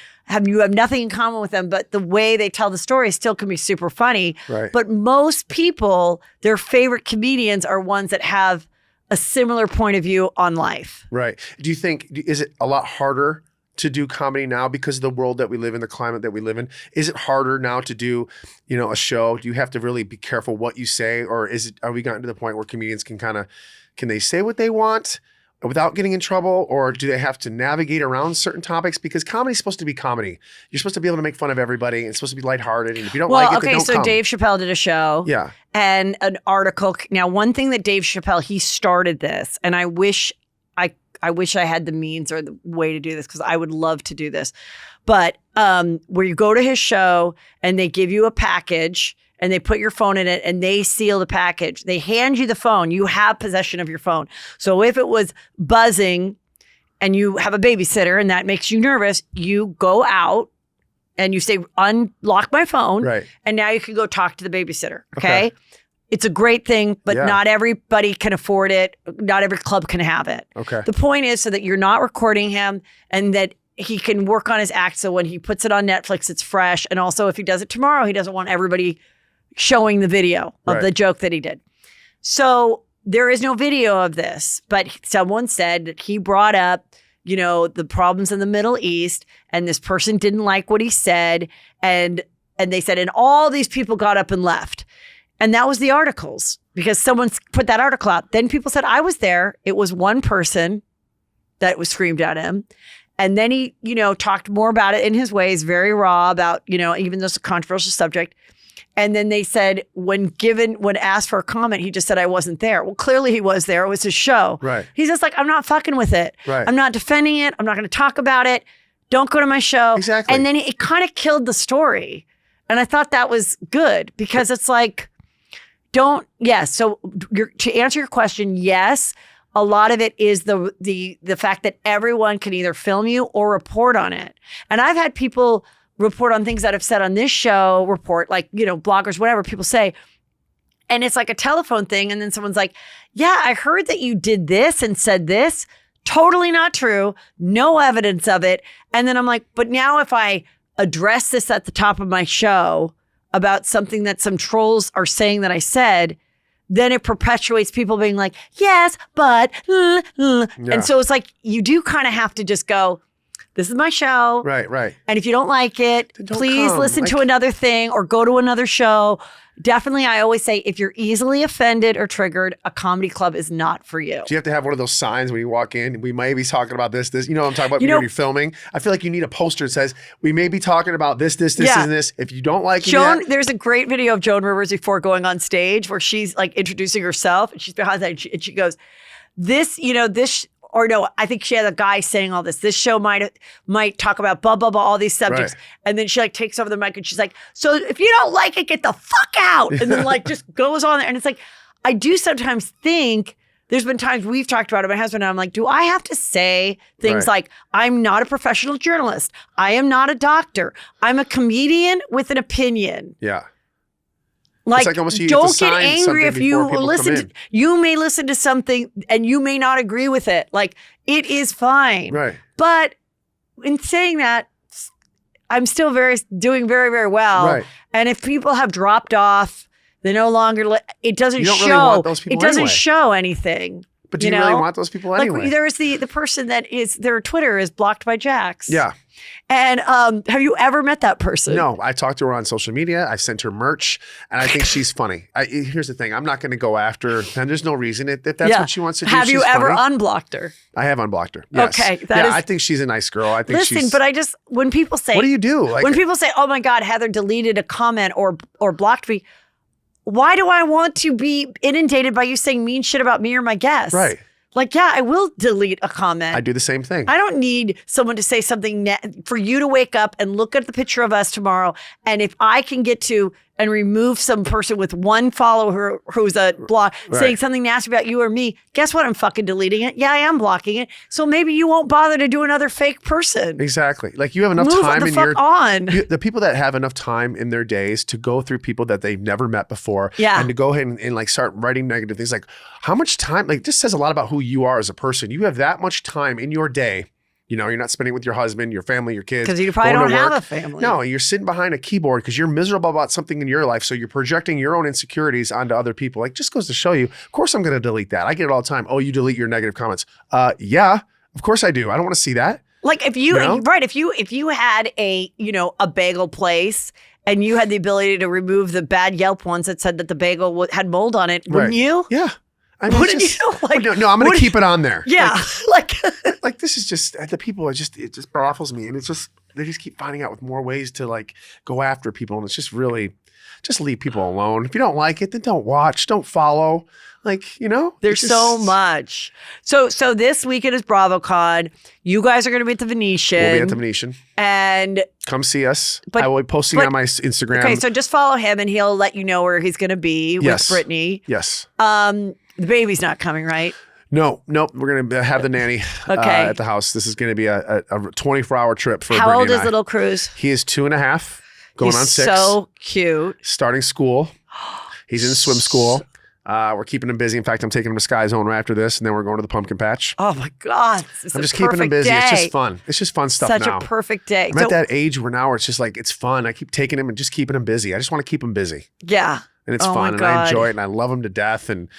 you have nothing in common with them, but the way they tell the story still can be super funny. Right. But most people, their favorite comedians are ones that have a similar point of view on life. Right. Do you think, is it a lot harder to do comedy now because of the world that we live in, the climate that we live in? Is it harder now to do, a show? Do you have to really be careful what you say? Or are we gotten to the point where comedians can they say what they want without getting in trouble? Or do they have to navigate around certain topics? Because comedy's supposed to be comedy. You're supposed to be able to make fun of everybody. It's supposed to be lighthearted. And if you don't like it, then don't come. Dave Chappelle did a show. Yeah. And an article. Now, one thing that Dave Chappelle, he started this, and I wish I had the means or the way to do this because I would love to do this. But where you go to his show and they give you a package and they put your phone in it and they seal the package. They hand you the phone. You have possession of your phone. So if it was buzzing and you have a babysitter and that makes you nervous, you go out and you say, unlock my phone. Right. And now you can go talk to the babysitter. Okay. It's a great thing, but not everybody can afford it. Not every club can have it. Okay. The point is so that you're not recording him and that he can work on his act. So when he puts it on Netflix, it's fresh. And also if he does it tomorrow, he doesn't want everybody showing the video of the joke that he did. So there is no video of this, but someone said that he brought up, the problems in the Middle East and this person didn't like what he said. And they said, and all these people got up and left. And that was the articles because someone put that article out. Then people said, I was there. It was one person that was screamed at him. And then he, talked more about it in his ways, very raw about, even though it's a controversial subject. And then they said, when asked for a comment, he just said, I wasn't there. Well, clearly he was there. It was his show. Right. He's just like, I'm not fucking with it. Right. I'm not defending it. I'm not going to talk about it. Don't go to my show. Exactly. And then it kind of killed the story. And I thought that was good because it's like, so to answer your question, yes, a lot of it is the fact that everyone can either film you or report on it. And I've had people report on things that I've said on this show, bloggers, whatever people say. And it's like a telephone thing. And then someone's like, yeah, I heard that you did this and said this. Totally not true. No evidence of it. And then I'm like, but now if I address this at the top of my show about something that some trolls are saying that I said, then it perpetuates people being like, yes, but, And so it's like, you do kind of have to just go, this is my show. Right. And if you don't like it, please listen to another thing or go to another show. Definitely, I always say, if you're easily offended or triggered, a comedy club is not for you. Do you have to have one of those signs when you walk in? We may be talking about this. I'm talking about when you're filming. I feel like you need a poster that says, we may be talking about this, and this. If you don't like it, there's a great video of Joan Rivers before going on stage where she's like introducing herself and she's behind that and she goes, I think she had a guy saying all this. This show might talk about blah, blah, blah, all these subjects. Right. And then she takes over the mic and she's like, so if you don't like it, get the fuck out. And then just goes on there. And it's like, I do sometimes think there's been times we've talked about it, my husband and I'm like, do I have to say things like, I'm not a professional journalist. I am not a doctor. I'm a comedian with an opinion. Yeah. Like almost don't get angry if you listen. You may listen to something and you may not agree with it. Like, it is fine. Right. But in saying that, I'm still doing very, very well. Right. And if people have dropped off, they no longer, it doesn't you don't show. Really want those people it doesn't anyway. show anything. But do you really want those people anyway? There's the person that is, their Twitter is blocked by Jax. Yeah. And have you ever met that person? No, I talked to her on social media. I've sent her merch, and I think she's funny. Here's the thing: I'm not going to go after, and there's no reason if that's what she wants to do. Have you she's ever funny. unblocked her? I have unblocked her. Yes. Okay, I think she's a nice girl. I think Listen, but when people say, what do you do? Like, when people say, "Oh my God, Heather deleted a comment or blocked me," why do I want to be inundated by you saying mean shit about me or my guests? Right. Like, yeah, I will delete a comment. I do the same thing. I don't need someone to say something for you to wake up and look at the picture of us tomorrow. And if I can get to and remove some person with one follower who's a block saying something nasty about you or me, guess what? I'm fucking deleting it. Yeah, I am blocking it. So maybe you won't bother to do another fake person. Exactly. Like you have enough time in your the people that have enough time in their days to go through people that they've never met before. Yeah. And to go ahead and like start writing negative things. Like how much time, like this says a lot about who you are as a person. You have that much time in your day. You know, you're not spending it with your husband, your family, your kids. Because you probably don't have a family. No, you're sitting behind a keyboard because you're miserable about something in your life. So you're projecting your own insecurities onto other people. Like, just goes to show you, of course I'm going to delete that. I get it all the time. Oh, you delete your negative comments. Yeah, of course I do. I don't want to see that. Like if you if you had a bagel place and you had the ability to remove the bad Yelp ones that said that the bagel had mold on it, wouldn't you? Yeah. I mean, wouldn't you? Like, no, I'm going to keep it on there. Yeah. Like this is just, the people it just baffles me. And it's just, they just keep finding out with more ways to like go after people. And it's just really, just leave people alone. If you don't like it, then don't watch, don't follow. Like, there's so much. So this weekend is BravoCon. You guys are going to be at the Venetian. We'll be at the Venetian. And come see us. I will be posting on my Instagram. Okay, so just follow him and he'll let you know where he's going to be with Brittany. Yes. The baby's not coming, right? No, we're going to have the nanny at the house. This is going to be a 24-hour trip for Brittany. How old is little Cruz? He is 2.5, going on 6. So cute. Starting school. He's in swim school. We're keeping him busy. In fact, I'm taking him to Sky Zone right after this, and then we're going to the pumpkin patch. Oh my God. I'm just keeping him busy. Day. It's just fun. It's just fun stuff now. Such a perfect day. I'm at that age where now it's just like, it's fun. I keep taking him and just keeping him busy. I just want to keep him busy. Yeah. And it's fun, and I enjoy it, and I love him to death. And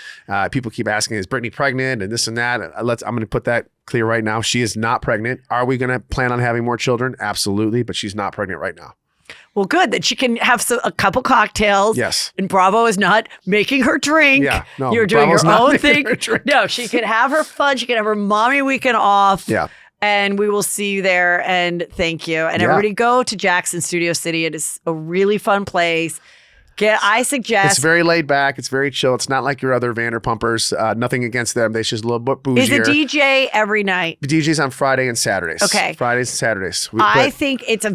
people keep asking, is Brittany pregnant, and this and that. I'm going to put that clear right now. She is not pregnant. Are we going to plan on having more children? Absolutely, but she's not pregnant right now. Well, good that she can have a couple cocktails. Yes. And Bravo is not making her drink. Yeah. No, you're doing Bravo's your own thing. No, she can have her fun. She can have her mommy weekend off. Yeah. And we will see you there. And thank you. And everybody go to Jax in Studio City. It is a really fun place. I suggest. It's very laid back. It's very chill. It's not like your other Vanderpumpers. Nothing against them. They're just a little bit bougier. Is a DJ every night? The DJ's on Friday and Saturdays. Okay. Fridays and Saturdays. I think it's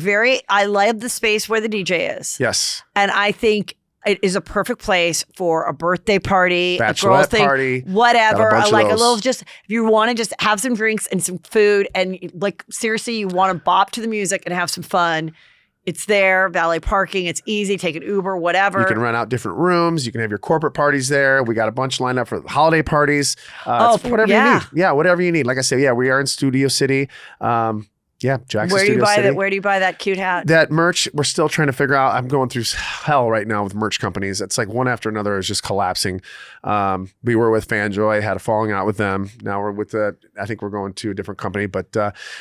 I love the space where the DJ is. Yes. And I think it is a perfect place for a birthday party, a girl thing, party, whatever. Like a little, just if you want to just have some drinks and some food, and like seriously, you want to bop to the music and have some fun. It's there, valet parking. It's easy. Take an Uber, whatever. You can rent out different rooms. You can have your corporate parties there. We got a bunch lined up for holiday parties. Whatever you need. Yeah, whatever you need. Like I said, we are in Studio City. Jax Where do you Studio buy City. that? Where do you buy that cute hat? That merch, we're still trying to figure out. I'm going through hell right now with merch companies. It's like one after another is just collapsing. We were with Fanjoy, had a falling out with them. Now we're with I think we're going to a different company, but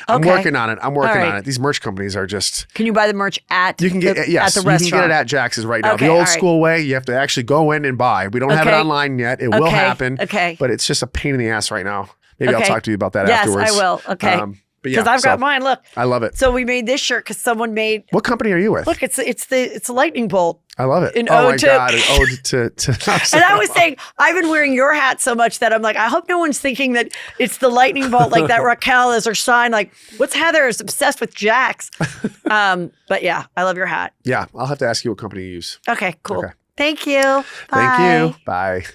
I'm working on it. On it. These merch companies are just. Can you buy the merch at? You can get at the restaurant. You can get it at Jax's right now. Okay, the old school way, you have to actually go in and buy. We don't have it online yet. It will happen. Okay. But it's just a pain in the ass right now. Maybe I'll talk to you about that afterwards. Yes, I will. Okay. Because I've got mine. Look, I love it. So we made this shirt because someone made. What company are you with? Look, it's a lightning bolt. I love it. Oh my God! An ode to and I was saying, I've been wearing your hat so much that I'm like, I hope no one's thinking that it's the lightning bolt like that. Raquel is her sign. Like, what's Heather is obsessed with Jax. But yeah, I love your hat. Yeah, I'll have to ask you what company you use. Okay, cool. Okay. Thank you. Bye. Thank you. Bye.